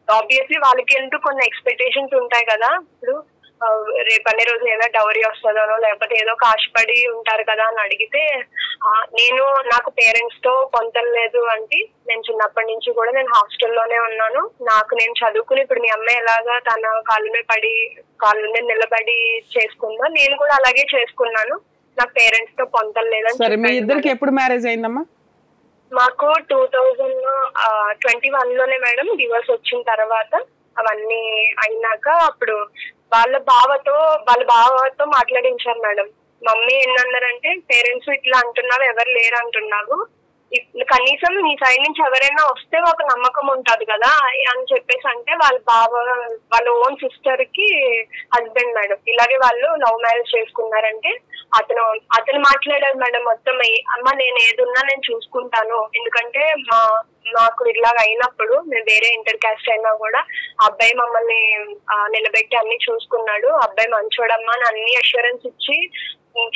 ఆబ్వియస్లీ వాళ్ళకి ఎందుకు కొన్ని ఎక్స్పెక్టేషన్స్ ఉంటాయి కదా, ఇప్పుడు రేపనే రోజు ఏదో డౌరీ వస్తుందనో లేకపోతే ఏదో ఆశపడి ఉంటారు కదా అని అడిగితే, నాకు పేరెంట్స్ తో పొంతం లేదు అంటే, నేను చిన్నప్పటి నుంచి కూడా నేను హాస్టల్లోనే ఉన్నాను, నేను చదువుకుని ఇప్పుడు మీ అమ్మాయి ఎలాగా తన కాళ్ళ మీద నిలబడి చేసుకుందో నేను కూడా అలాగే చేసుకున్నాను, నాకు పేరెంట్స్ తో పొంతలు లేదని. సరే, మీ ఇద్దరికి ఎప్పుడు మ్యారేజ్ అయిందమ్మా? మాకు 2021 లోనే మేడం డివోర్స్ వచ్చిన తర్వాత అవన్నీ అయినాక అప్పుడు వాళ్ళ బావతో మాట్లాడించారు మేడం. మమ్మీ ఏంటన్నారంటే, పేరెంట్స్ ఇట్లా అంటున్నావు, ఎవరు లేరు అంటున్నావు, కనీసం నీ సైడ్ నుంచి ఎవరైనా వస్తే ఒక నమ్మకం ఉంటది కదా అని చెప్పేసి అంటే, వాళ్ళ ఓన్ సిస్టర్ కి హస్బెండ్ మేడం ఇలాగే వాళ్ళు లవ్ మ్యారేజ్ చేసుకున్నారంటే అతను మాట్లాడారు మేడం మొత్తం. అమ్మ నేను ఏదున్నా నేను చూసుకుంటాను, ఎందుకంటే మాకు ఇలాగ అయినప్పుడు మేము వేరే ఇంటర్ కాస్ట్ అయినా కూడా అబ్బాయి మమ్మల్ని నిలబెట్టి అన్ని చూసుకున్నాడు, అబ్బాయి మంచోడమ్మా అని అన్ని అష్యూరెన్స్ ఇచ్చి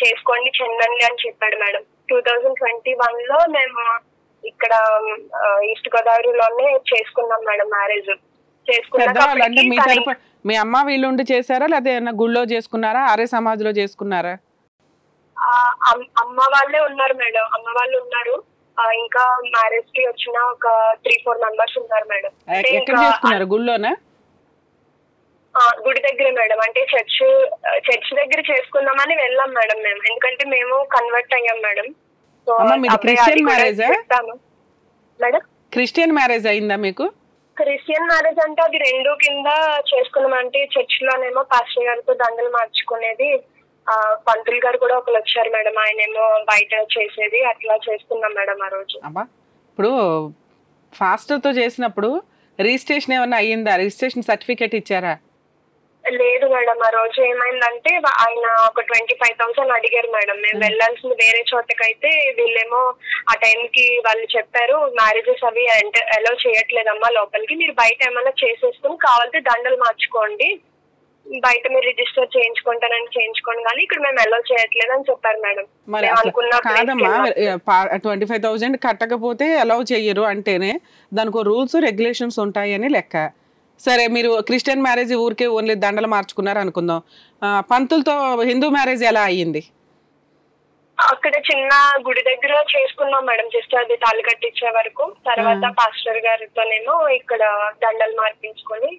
చేసుకోండి చెందండి అని చెప్పాడు మేడం. 2021 లో మేము ఇక్కడ ఈస్ట్ గోదావరిలోనే చేసుకున్నాం మేడం మ్యారేజ్. చేసుకున్నాక మీ అమ్మ వీళ్ళుండి చేశారా లేదా గుళ్ళో చేసుకున్నారా, ఆర్య సమాజ్ లో చేసుకున్నారా? అమ్మ వాళ్ళే ఉన్నారు మేడం, అమ్మ వాళ్ళు ఉన్నారు. ఇంకా మ్యారేజ్ కి వచ్చిన ఒక 3-4 మెంబర్స్ ఉన్నారు మేడం. ఎక్కడ చేసుకున్నారు? గుళ్ళోనా? గుడి దగ్గరే మేడం. అంటే చర్చ్ దగ్గర చేసుకుందామని వెళ్ళాం మేడం మేము, ఎందుకంటే మేము కన్వర్ట్ అయ్యాం madam. So Christian marriage madam. Christian marriage అయిందా మీకు? క్రిస్టియన్ మ్యారేజ్ అంటే అది 2 కింద చేసుకున్నాం. అంటే చర్చ్ లోనేమో పాస్టర్ గారితో దండలు మార్చుకునేది, పంతులు గారు కూడా ఒకరు వచ్చారు మేడం, ఆయనేమో బయట చేసేది, అట్లా చేసుకున్నాం మేడం ఆ రోజు. ఇప్పుడు ఫాస్టర్ తో చేసినప్పుడు రిజిస్ట్రేషన్ ఏమన్నా అయ్యిందా? రిజిస్ట్రేషన్ సర్టిఫికేట్ ఇచ్చారా? లేదు మేడం. ఆ రోజు ఏమైందంటే ఆయన ఒక 25,000 అడిగారు మేడం. మేము వెళ్లాల్సింది వేరే చోటకైతే వీళ్ళేమో ఆ టైంకి వాళ్ళు చెప్పారు, మ్యారేజెస్ అవి అలౌ చేయట్లేదమ్మా లోపలికి, మీరు బయట ఏమన్నా చేసేసుకుని కావాలంటే దండలు మార్చుకోండి, బయట మీరు రిజిస్టర్ చేయించుకుంటానని చేయించుకోండి, కానీ ఇక్కడ మేము అలౌ చేయట్లేదు అని చెప్పారు మేడం. కాదమ్మా, 25,000 కట్టకపోతే అలౌ చెయ్యరు అంటేనే దానికి రూల్స్ రెగ్యులేషన్స్ ఉంటాయని లెక్క. సరే, మీరు క్రిస్టియన్ మ్యారేజ్ ఊరికే ఓన్లీ దండలు మార్చుకున్నారు అనుకుందాం, పంతులతో హిందూ మ్యారేజ్ ఎలా అయ్యింది? అక్కడ చిన్న గుడి దగ్గర చేసుకున్నాం మేడం, జస్ట్ అది తాళి కట్టించే వరకు. తర్వాత పాస్టర్ గారితోనేమో ఇక్కడ దండలు మార్పించుకొని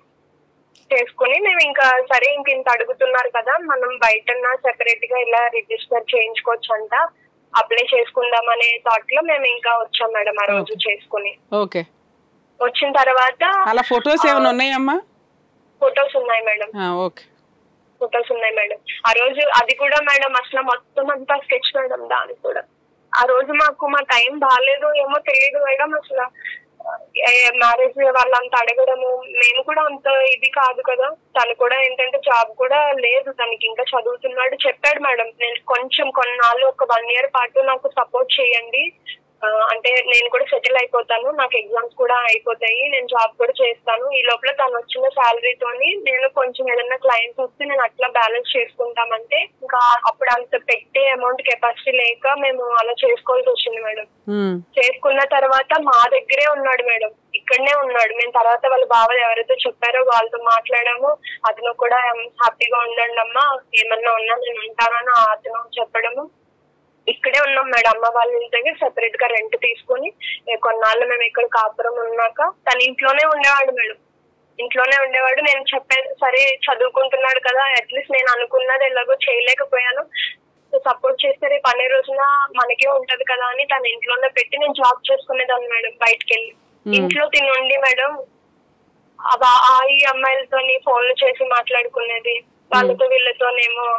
చేసుకుని మేము ఇంకా సరే ఇంత అడుగుతున్నారు కదా, మనం బయట సెపరేట్ గా ఇలా రిజిస్టర్ చేయించుకోవచ్చు అంట, అప్లై చేసుకుందాం అనే థాట్ లో మేము ఇంకా వచ్చాం మేడం ఆ రోజు చేసుకుని. ఓకే. వచ్చిన తర్వాత అలా ఫొటోస్ ఏమైనా ఉన్నాయమ్మా? ఫొటోస్ ఉన్నాయి మేడం. ఓకే, ఫొటోస్ ఉన్నాయి మేడం. ఆ రోజు అది కూడా మేడం అసలు మొత్తం అంతా స్కెచ్ మేడం. దానికి కూడా ఆ రోజు మా టైం బాగాలేదు ఏమో తెలియదు మేడం, అసలు మ్యారేజ్ వాళ్ళంతా అడగడము, మేము కూడా అంత ఇది కాదు కదా, తను కూడా ఏంటంటే జాబ్ కూడా లేదు తనకి, ఇంకా చదువుతున్నాడు. చెప్పాడు మేడం, నేను కొంచెం కొన్నాళ్ళు ఒక 1 year పాటు నాకు సపోర్ట్ చేయండి, అంటే నేను కూడా సెటిల్ అయిపోతాను, నాకు ఎగ్జామ్స్ కూడా అయిపోతాయి, నేను జాబ్ కూడా చేస్తాను, ఈ లోపల తను వచ్చిన శాలరీతోని నేను కొంచెం ఏదైనా క్లయింట్స్ వస్తే నేను అట్లా బ్యాలెన్స్ చేసుకుంటామంటే, ఇంకా అప్పుడు అంత పెట్టే అమౌంట్ కెపాసిటీ లేక మేము అలా చేసుకోవాల్సి వచ్చింది మేడం. చేసుకున్న తర్వాత మా దగ్గరే ఉన్నాడు మేడం, ఇక్కడనే ఉన్నాడు. మేము తర్వాత వాళ్ళ బావ ఎవరైతే చెప్పారో వాళ్ళతో మాట్లాడాము, అతను కూడా హ్యాపీగా ఉండండి అమ్మా, ఏమన్నా ఉన్నా నేను ఉంటానని అతను చెప్పడము. ఇక్కడే ఉన్నాం మేడం, అమ్మ వాళ్ళ ఇంటి దగ్గర సెపరేట్ గా రెంట్ తీసుకుని కొన్నాళ్ళు మేము ఇక్కడ కాపురం ఉన్నాక తన ఇంట్లోనే ఉండేవాడు మేడం, ఇంట్లోనే ఉండేవాడు. నేను చెప్పాను సరే చదువుకుంటున్నాడు కదా, అట్లీస్ట్ నేను అనుకున్నది ఎలాగో చేయలేకపోయాను, సపోర్ట్ చేస్తే రేపు అనే రోజున మనకే ఉంటది కదా అని తన ఇంట్లోనే పెట్టి నేను జాబ్ చేసుకునేదాన్ని మేడం. బయటకు వెళ్ళి ఇంట్లో తినుండి మేడం ఈ అమ్మాయిలతోని ఫోన్లు చేసి మాట్లాడుకునేది, వాళ్ళతో వీళ్ళతోనేమో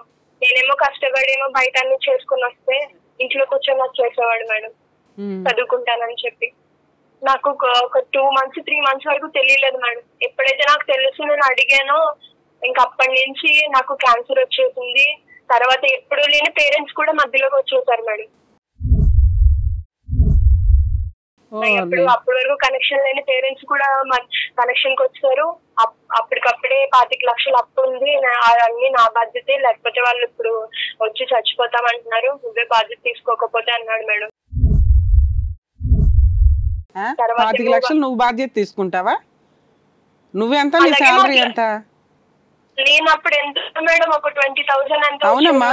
నేనేమో కష్టపడేమో బయట అన్ని చేసుకుని వస్తే ఇంట్లో కూర్చొని నాకు చేసేవాడు మేడం చదువుకుంటానని చెప్పి. నాకు ఒక 2 months 3 months వరకు తెలియలేదు మేడం. ఎప్పుడైతే నాకు తెలుసు నేను అడిగానో ఇంకా అప్పటి నుంచి నాకు క్యాన్సర్ వచ్చేసింది. తర్వాత ఎప్పుడు లేని పేరెంట్స్ కూడా మధ్యలోకి వచ్చేసారు మేడం. అప్పటి వరకు కనెక్షన్ లేని పేరెంట్స్ కూడా కనెక్షన్ కి వచ్చారు. అప్పటికప్పుడే 25 లక్షలు అప్పు ఉంది, అన్ని నా బాధ్యతే, లేకపోతే వాళ్ళు ఇప్పుడు వచ్చి చచ్చిపోతామంటున్నారు, నువ్వే బాధ్యత తీసుకోకపోతే అన్నాడు మేడం. 25 లక్షలు నువ్వు బాధ్యత తీసుకుంటావా? నువ్వెంత, నీ శాలరీ ఎంత? నేను అప్పుడు ఎంత మేడం, ఒక 20,000 ఎంత. అవునమ్మా,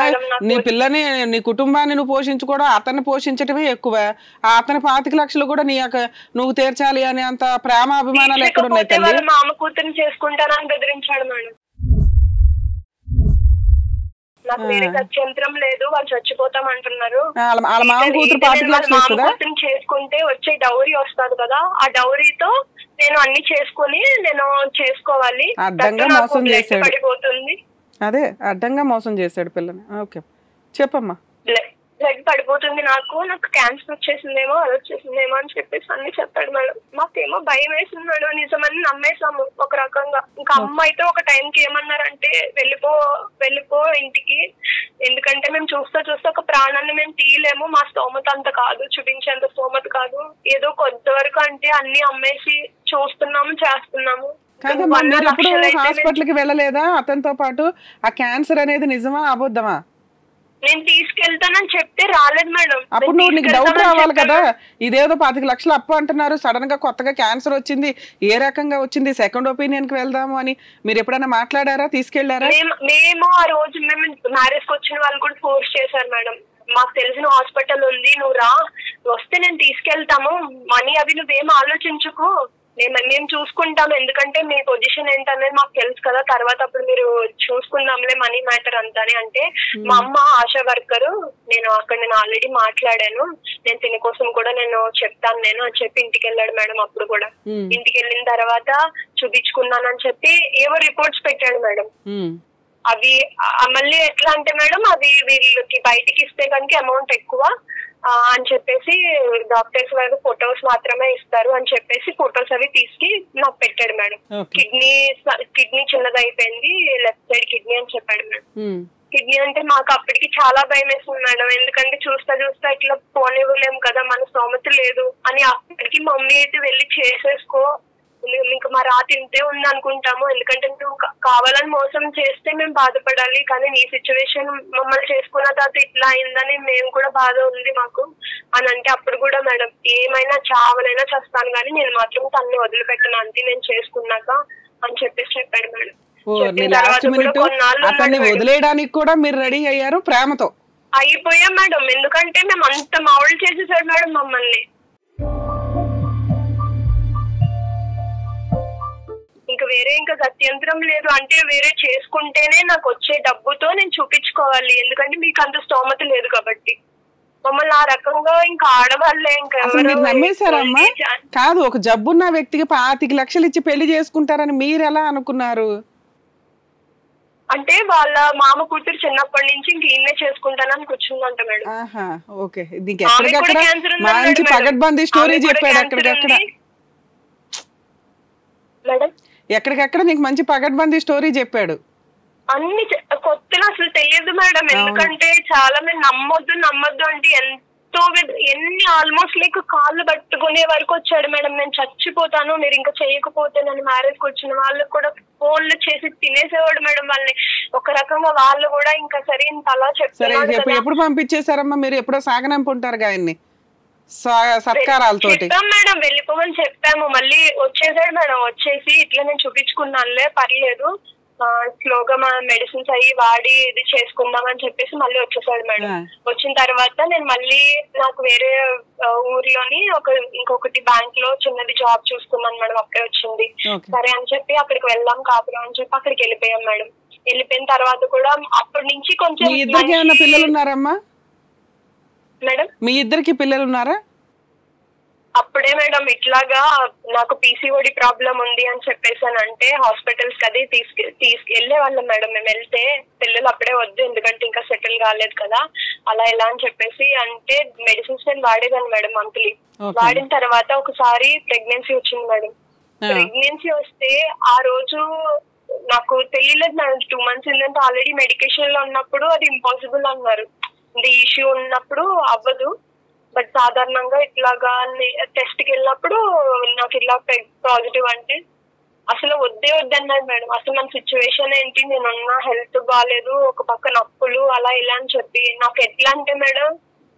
నీ పిల్లని నీ కుటుంబాన్ని నువ్వు పోషించుకోవడం, అతన్ని పోషించడమే ఎక్కువ. అతని 25 లక్షలు కూడా నీ నువ్వు తీర్చాలి అని అంత ప్రేమ అభిమానాలు ఎక్కడ ఉన్నాయి తల్లి? మా అమ్మ కూతురిని చేసుకుంటానని బెదిరించాడు మేడం. నాకు వేరే గత్యంతరం లేదు, వాళ్ళు చచ్చిపోతాం అంటున్నారు. చేసుకుంటే వచ్చే డౌరీ వస్తుంది కదా, ఆ డౌరీతో నేను అన్ని చేసుకుని నేను చేసుకోవాలి. అడ్డంగా మోసం చేశాడు, పడిపోతుంది. అదే అడ్డంగా మోసం చేశాడు పిల్లని. ఓకే చెప్పమ్మా. బ్లడ్ పడిపోతుంది, నాకు క్యాన్సర్ వచ్చేసిందేమో, అది వచ్చేసిందేమో అని చెప్పేసి అన్ని చెప్పాడు మేడం. మాకేమో భయం వేసింది మేడం, నిజమని నమ్మేసాము ఒక రకంగా. ఇంకా అమ్మ అయితే ఒక టైంకి ఏమన్నారంటే వెళ్ళిపో ఇంటికి, ఎందుకంటే మేము చూస్తా ఒక ప్రాణాన్ని మేము తీయలేము, మా స్తోమత అంత కాదు, చూపించేంత స్తోమత కాదు, ఏదో కొంతవరకు అంటే అన్ని అమ్మేసి చూస్తున్నాము చేస్తున్నాము. హాస్పిటల్ కి వెళ్ళలేదా అతనితో పాటు? ఆ క్యాన్సర్ అనేది నిజమా అబద్ధమా? నేను తీసుకెళ్తానని చెప్తే రాలేదు మేడం. అప్పుడు నువ్వు నీకు డౌట్ రావాలి కదా, ఇదేదో 25 లక్షలు అప్పు అంటున్నారు, సడన్ గా కొత్తగా క్యాన్సర్ వచ్చింది, ఏ రకంగా వచ్చింది, సెకండ్ ఒపీనియన్ కి వెళ్దాము అని మీరు ఎప్పుడైనా మాట్లాడారా, తీసుకెళ్లారా? మేము ఆ రోజు మేము మ్యారేజ్ కి వచ్చిన వాళ్ళు కూడా ఫోర్స్ చేశారు మేడం. మాకు తెలిసిన హాస్పిటల్ ఉంది, నువ్వు రా, వస్తే నేను తీసుకెళ్తాము, మనీ అవి నువ్వేం ఆలోచించుకు, మేము చూసుకుంటాం, ఎందుకంటే మీ పొజిషన్ ఏంటనేది మాకు తెలుసు కదా, తర్వాత అప్పుడు మీరు చూసుకుందాంలే మనీ మ్యాటర్ అంతా అంటే. మా అమ్మ ఆశా వర్కరు, నేను ఆల్రెడీ మాట్లాడాను, నేను తిని కోసం కూడా నేను చెప్తాను నేను అని చెప్పి ఇంటికి వెళ్ళాడు మేడం. అప్పుడు కూడా ఇంటికి వెళ్ళిన తర్వాత చూపించుకున్నానని చెప్పి ఏవో రిపోర్ట్స్ పెట్టాడు మేడం. అవి మళ్ళీ ఎట్లా అంటే మేడం, అవి వీళ్ళకి బయటికి ఇస్తే కనుక అమౌంట్ ఎక్కువ అని చెప్పేసి డాక్టర్స్ వాళ్ళు ఫొటోస్ మాత్రమే ఇస్తారు అని చెప్పేసి ఫొటోస్ అవి తీసుకు నాకు పెట్టాడు మేడం. కిడ్నీ చిన్నది అయిపోయింది, లెఫ్ట్ సైడ్ కిడ్నీ అని చెప్పాడు మేడం. కిడ్నీ అంటే మాకు అప్పటికి చాలా భయం వేసింది మేడం, ఎందుకంటే చూస్తా ఇట్లా పోనివ్వలేము కదా, మన స్తోమత లేదు అని. అప్పటికి మమ్మీ అయితే వెళ్ళి చేసేసుకో, ఇంకా మా రాత ఇంతే ఉంది అనుకుంటాము, ఎందుకంటే నువ్వు కావాలని మోసం చేస్తే మేము బాధపడాలి, కానీ నీ సిచ్యువేషన్ మమ్మల్ని చేసుకున్న తర్వాత ఇట్లా అయిందని మేము కూడా బాధ ఉంది మాకు అని అంటే. అప్పుడు కూడా మేడం ఏమైనా చావనైనా చేస్తాను కానీ నేను మాత్రం తనని వదిలిపెట్టను అంతే, నేను చేసుకున్నాక అని చెప్పేసి చెప్పాడు మేడం. వదిలేయడానికి కూడా మీరు రెడీ అయ్యారు ప్రేమతో? అయిపోయాం మేడం, ఎందుకంటే మేము అంత మావులు చేసేసాడు మేడం మమ్మల్ని. ఇంకా గత్యంతరం లేదు అంటే వేరే చేసుకుంటేనే నాకు వచ్చే డబ్బుతో నేను చూపించుకోవాలి, ఎందుకంటే మీకు అంత స్తోమత లేదు కాబట్టి. మమ్మల్ని ఆ రకంగా ఇంకా ఆడవాళ్ళే ఇంకా నమ్మేశారమ్మా. కాదు, ఒక జబ్బున్న వ్యక్తికి 25 లక్షలు ఇచ్చి పెళ్లి చేసుకుంటారని మీరు ఎలా అనుకున్నారు? అంటే వాళ్ళ మామ కూతురు చిన్నప్పటి నుంచి ఇంక ఈయనే చేసుకుంటానని కూర్చుందంట మేడం. ఓకే, మంచి పగడ్బందీ స్టోరీ చెప్పాడు అక్కడికక్కడ. మేడం ఎక్కడికక్కడ నీకు మంచి పగడ్బందీ స్టోరీ చెప్పాడు. అన్ని కొత్తగా అసలు తెలియదు మేడం, ఎందుకంటే చాలా మంది నమ్మొద్దు అంటే ఎంతో ఎన్ని ఆల్మోస్ట్ లైక్ కాళ్ళు పట్టుకునే వరకు వచ్చాడు మేడం. నేను చచ్చిపోతాను మీరు ఇంకా చేయకపోతే, నన్ను మ్యారేజ్ కి వచ్చిన వాళ్ళకి కూడా ఫోన్లు చేసి తినేసేవాడు మేడం వాళ్ళని. ఒక రకంగా వాళ్ళు కూడా ఇంకా సరే ఇంత అలా చెప్తారు. ఎప్పుడు పంపించేశారమ్మా మీరు? ఎప్పుడో సాగనంపుంటారు ఆయన్ని సత్కారాలతోటి. చెప్పాం మేడం, వెళ్ళిపోమని చెప్పాము, మళ్ళీ వచ్చేసాడు మేడం. వచ్చేసి ఇట్లా నేను చూపించుకున్నానులే పర్లేదు, స్లోగా మా మెడిసిన్స్ అయ్యి వాడి ఇది చేసుకుందామని చెప్పేసి మళ్ళీ వచ్చేసాడు మేడం. వచ్చిన తర్వాత నేను మళ్ళీ నాకు వేరే ఊర్లోని ఇంకొకటి బ్యాంక్ లో చిన్నది జాబ్ చూసుకున్నాను మేడం, అప్పుడే వచ్చింది. సరే అని చెప్పి అక్కడికి వెళ్దాం కాపురం అని చెప్పి అక్కడికి వెళ్ళిపోయాం మేడం. వెళ్ళిపోయిన తర్వాత కూడా అప్పటి నుంచి కొంచెం. పిల్లలు ఉన్నారమ్మా మేడం? మీ ఇద్దరికి పిల్లలు ఉన్నారా? అప్పుడే మేడం ఇట్లాగా నాకు పీసీఓడి ప్రాబ్లం ఉంది అని చెప్పేసానంటే హాస్పిటల్స్ కి అది తీసుకెళ్లే వాళ్ళం మేడం. మేము వెళ్తే పిల్లలు అప్పుడే వద్దు, ఎందుకంటే ఇంకా సెటిల్ కాలేదు కదా, అలా ఎలా అని చెప్పేసి అంటే మెడిసిన్స్ నేను వాడేదాన్ని మేడం మంత్లీ. వాడిన తర్వాత ఒకసారి ప్రెగ్నెన్సీ వచ్చింది మేడం. ప్రెగ్నెన్సీ వస్తే ఆ రోజు నాకు తెలియలేదు మేడం, 2 months ఏంటంటే ఆల్రెడీ మెడికేషన్ లో ఉన్నప్పుడు అది ఇంపాసిబుల్ అన్నారు, ఇది ఇష్యూ ఉన్నప్పుడు అవ్వదు, బట్ సాధారణంగా ఇట్లాగా టెస్ట్ కి వెళ్ళినప్పుడు నాకు ఇలా పాజిటివ్ అంటే అసలు వద్దన్నారు మేడం. అసలు మన సిచ్యువేషన్ ఏంటి, నేనున్న హెల్త్ బాగాలేదు, ఒక పక్క నొప్పులు అలా ఇలా అని చెప్పి నాకు ఎట్లా అంటే మేడం,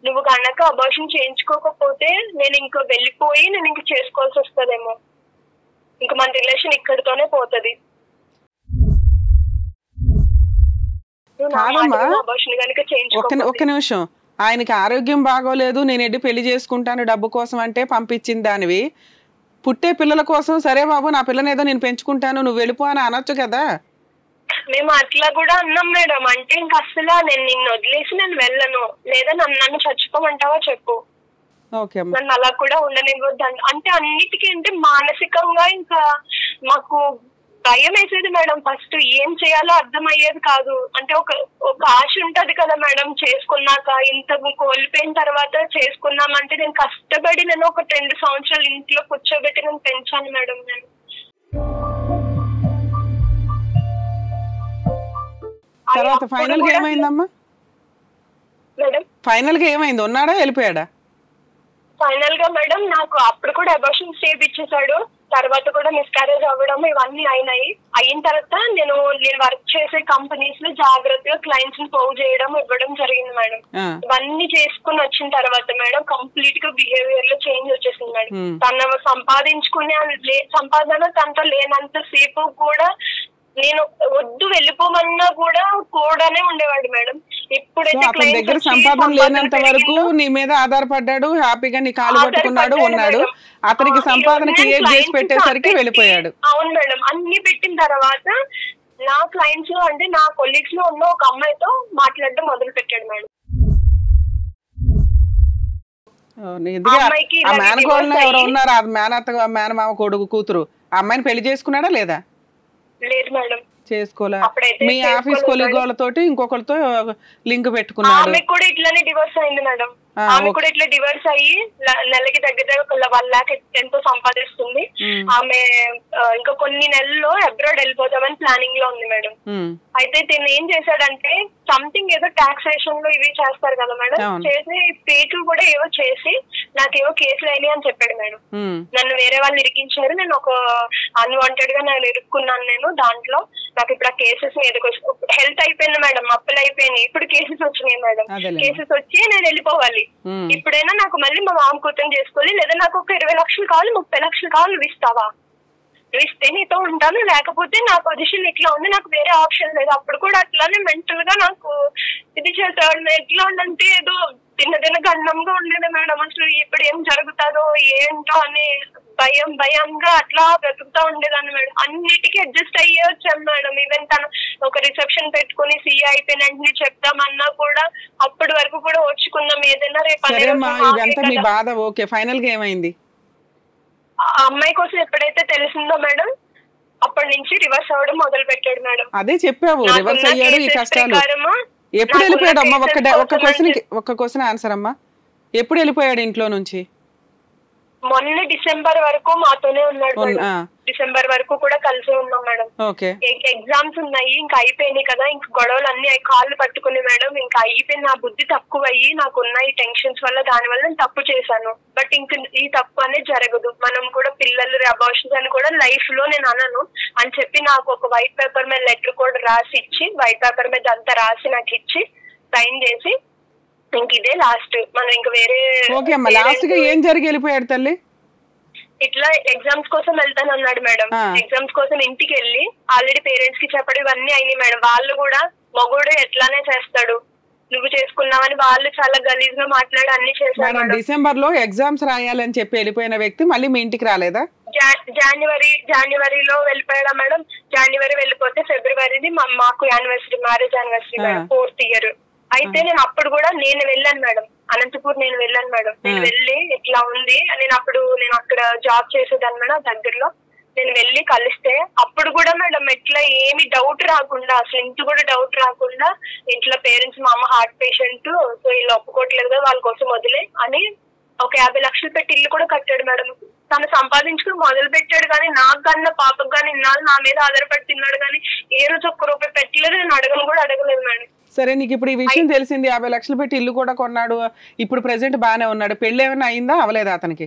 నువ్వు కనుక అబార్షన్ చేయించుకోకపోతే నేను ఇంకా వెళ్ళిపోయి నేను ఇంక చేసుకోవాల్సి వస్తుందేమో, ఇంక మన రిలేషన్ ఇక్కడితోనే పోతుంది. ఒక్క నిమిషం, ఆయనకి ఆరోగ్యం బాగోలేదు, నేను ఎడ్డి పెళ్లి చేసుకుంటాను డబ్బు కోసం అంటే పంపించింది దానివి, పుట్టే పిల్లల కోసం సరే బాబు నా పిల్లని ఏదో నేను పెంచుకుంటాను నువ్వు వెళ్ళిపో అని అనొచ్చు కదా. మేము అట్లా కూడా అన్నాం మేడం. అంటే ఇంకా అసలు నేను నిన్ను వదిలేసి నేను వెళ్ళను, లేదా నన్ను చచ్చిపోమంటావా చెప్పు, నన్ను అలా కూడా ఉండనివ్వద్దు అంటే అన్నిటికీ అంటే మానసికంగా ఇంకా మాకు భయం వేసేది మేడం. ఫస్ట్ ఏం చేయాలో అర్థమయ్యేది కాదు. అంటే ఒక ఆశ ఉంటది కదా మేడం, చేసుకున్నాక ఇంత కోల్పోయిన తర్వాత చేసుకున్నామంటే నేను కష్టపడి నేను ఒక 2 సంవత్సరాలు ఇంట్లో కూర్చోబెట్టి నేను పెంచాను మేడం. నేను తర్వాత ఫైనల్ గా ఏమైందమ్మా? మేడం ఫైనల్ గా ఏమైంది, ఉన్నాడా వెళ్ళిపోయాడా? ఫైనల్ గా మేడం నాకు అప్పుడు కూడా అబార్షన్ స్టేజ్ ఇచ్చేసాడు. తర్వాత కూడా మిస్క్యారేజ్ అవ్వడం ఇవన్నీ అయిన తర్వాత నేను వర్క్ చేసే కంపెనీస్ లో జాగ్రత్తగా క్లయింట్స్ ని పోగు చేయడం ఇవ్వడం జరిగింది మేడం. ఇవన్నీ చేసుకుని వచ్చిన తర్వాత మేడం కంప్లీట్ గా బిహేవియర్ లో చేంజ్ వచ్చేసింది మేడం. తను సంపాదించుకునే సంపాదన తనతో లేనంత సేపు కూడా నేను వద్దు వెళ్ళిపోమన్నా కూడానే ఉండేవాడు మేడం. దగ్గర సంపాదన లేనంత వరకు నీ మీద ఆధారపడ్డాడు, హ్యాపీగా నీ కాలు పట్టుకున్నాడు, ఉన్నాడు. అతనికి సంపాదన క్రియేట్ చేసి పెట్టేసరికి వెళ్ళిపోయాడు. అవును మేడం. అన్ని పెట్టిన తర్వాత నా క్లయింట్స్ లో అంటే నా కొలీగ్స్ లో ఉన్న ఒక అమ్మాయితో మాట్లాడడం మొదలు పెట్టాడు మేడం. మేనకోళ్ళు ఎవరు ఉన్నారు, మేనత్త మేనమామ కొడుకు కూతురు, ఆ అమ్మాయిని పెళ్లి చేసుకున్నాడా లేదా? లేదు మేడం, చేసుకోలే. మీ ఆఫీస్ కొలీగ్ వాళ్ళతోటి ఇంకొకరితో లింక్ పెట్టుకున్నాడు. ఆమె కూడా ఇట్లానే డివోర్స్ అయింది మేడం. ఆమె కూడా ఇట్లా డివోర్స్ అయ్యి నెలకి దగ్గర 1 lakh ఎంతో సంపాదిస్తుంది. ఆమె ఇంకా కొన్ని నెలల్లో అబ్రాడ్ వెళ్ళిపోతామని ప్లానింగ్ లో ఉంది మేడం. అయితే తిను ఏం చేశాడంటే సంథింగ్ ఏదో టాక్సేషన్ లో ఇవి చేస్తారు కదా మేడం, చేసి పేట్లు కూడా ఏవో చేసి నాకేవో కేసులు అయినాయి అని చెప్పాడు మేడం. నన్ను వేరే వాళ్ళు ఇరికించారు, నేను ఒక అన్వాంటెడ్ గా నేను ఇరుక్కున్నాను నేను దాంట్లో. నాకు ఇప్పుడు ఆ కేసెస్ హెల్త్ అయిపోయింది మేడం, అప్పులు అయిపోయినాయి, ఇప్పుడు కేసెస్ వచ్చినాయి మేడం. కేసెస్ వచ్చి నేను వెళ్ళిపోవాలి. ఇప్పుడైనా నాకు మళ్ళీ మా మామ కూతురు చేసుకోవాలి, లేదా నాకు ఒక 20 లక్షలు కావాలి, 30 లక్షలు కావాలి, నువ్వు ఇస్తావా? నువ్వు ఇస్తే నీతో ఉంటాను, లేకపోతే నా పొజిషన్ ఇట్లా ఉంది, నాకు వేరే ఆప్షన్ లేదు. అప్పుడు కూడా అట్లానే మెంటల్ గా నాకు ఇది చేస్తాడు. ఎట్లా ఉందంటే ఏదో తిన్న గండంగా ఉండేది మేడం. అసలు ఇప్పుడు ఏం జరుగుతుందో ఏంటో అని భయంగా అట్లా బ్రతుకుతా ఉండేదాన్ని మేడం. అన్నిటికీ అడ్జస్ట్ అయ్యే వచ్చాను మేడం. ఈవెన్ తను ఒక రిసెప్షన్ పెట్టుకుని సీఏ అయిపోయిన వెంటనే చెప్దామన్నా కూడా అప్పటి వరకు కూడా ఓర్చుకున్నాం. ఏదైనా రేపు బాధ ఓకే. ఫైనల్ గా ఏమైంది? అమ్మాయి కోసం ఎప్పుడైతే తెలిసిందో మేడం అప్పటి నుంచి రివర్స్ అవ్వడం మొదలు పెట్టాడు మేడం. అదే చెప్పావు, రివర్స్ అయ్యాడు. ఈ కష్టాలు ఎప్పుడు వెళ్ళిపోయాడు అమ్మా? ఒక్క క్వశ్చన్ ఆన్సర్ అమ్మా. ఎప్పుడు వెళ్ళిపోయాడు ఇంట్లో నుంచి? మొన్న డిసెంబర్ వరకు మాతోనే ఉన్నాడు. డిసెంబర్ వరకు కూడా కలిసి ఉన్నాం మేడం. ఎగ్జామ్స్ ఉన్నాయి, ఇంకా అయిపోయినాయి కదా, ఇంక గొడవలు అన్ని కాళ్ళు పట్టుకుని మేడం ఇంకా అయిపోయింది. నా బుద్ధి తక్కువ అయ్యి నాకున్న ఈ టెన్షన్స్ వల్ల దానివల్ల నేను తప్పు చేశాను. బట్ ఇంక ఈ తప్పు అనేది జరగదు, మనం కూడా పిల్లలు అబార్షన్స్ అని కూడా లైఫ్ లో నేను అనను అని చెప్పి నాకు ఒక వైట్ పేపర్ మీద లెటర్ కూడా రాసి ఇచ్చి, వైట్ పేపర్ మీద అంతా రాసి నాకు ఇచ్చి సైన్ చేసి ఇంక ఇదే లాస్ట్, మనం ఇంక వేరే. లాస్ట్ గా ఏం జరిగి వెళ్ళిపోయాడు తల్లి? ఇట్లా ఎగ్జామ్స్ కోసం వెళ్తానన్నాడు మేడం. ఎగ్జామ్స్ కోసం ఇంటికి వెళ్ళి ఆల్రెడీ పేరెంట్స్ కి చెప్పడం ఇవన్నీ అయినాయి మేడం. వాళ్ళు కూడా మగోడు ఎట్లానే చేస్తాడు, నువ్వు చేసుకున్నావని వాళ్ళు చాలా గలీజ్ గా మాట్లాడి అన్ని చేశారు. డిసెంబర్ లో ఎగ్జామ్స్ రాయాలని చెప్పి వెళ్ళిపోయిన వ్యక్తి మళ్ళీ మీ ఇంటికి రాలేదా? జనవరిలో వెళ్ళిపోయాడా మేడం. జనవరి వెళ్ళిపోతే ఫిబ్రవరిది మాకు anniversary, marriage anniversary madam, 4th year. అయితే నేను అప్పుడు కూడా నేను వెళ్ళాను మేడం, అనంతపూర్ నేను వెళ్ళాను మేడం. నేను వెళ్ళి ఇట్లా ఉంది, నేను అక్కడ జాబ్ చేసేదాన్ని మేడం దగ్గరలో. నేను వెళ్ళి కలిస్తే అప్పుడు కూడా మేడం ఎట్లా ఏమి డౌట్ రాకుండా, అసలు ఇంత కూడా డౌట్ రాకుండా, ఇంట్లో పేరెంట్స్ మా అమ్మ హార్ట్ పేషెంట్, సో వీళ్ళు ఒప్పుకోవట్లేదు కదా వాళ్ళ కోసం వదిలే అని ఒక 50 లక్షలు పెట్టి ఇల్లు కూడా కట్టాడు మేడం. తను సంపాదించుకుని మొదలు పెట్టాడు కానీ నాకు కన్నా పాపకు కానీ ఇన్నాళ్ళు నా మీద ఆధారపడి తిన్నాడు కానీ ఏ రోజు ఒక్క రూపాయి పెట్టలేదు. నేను అడగను కూడా అడగలేదు మేడం. సరే, నీకు ఇప్పుడు ఈ విషయం తెలిసింది, 50 లక్షలు పెట్టి ఇల్లు కూడా కొన్నాడు, ఇప్పుడు ప్రెసెంట్ బానే ఉన్నాడు, పెళ్లి ఏమైనా అయిందా అవలేదా అతనికి?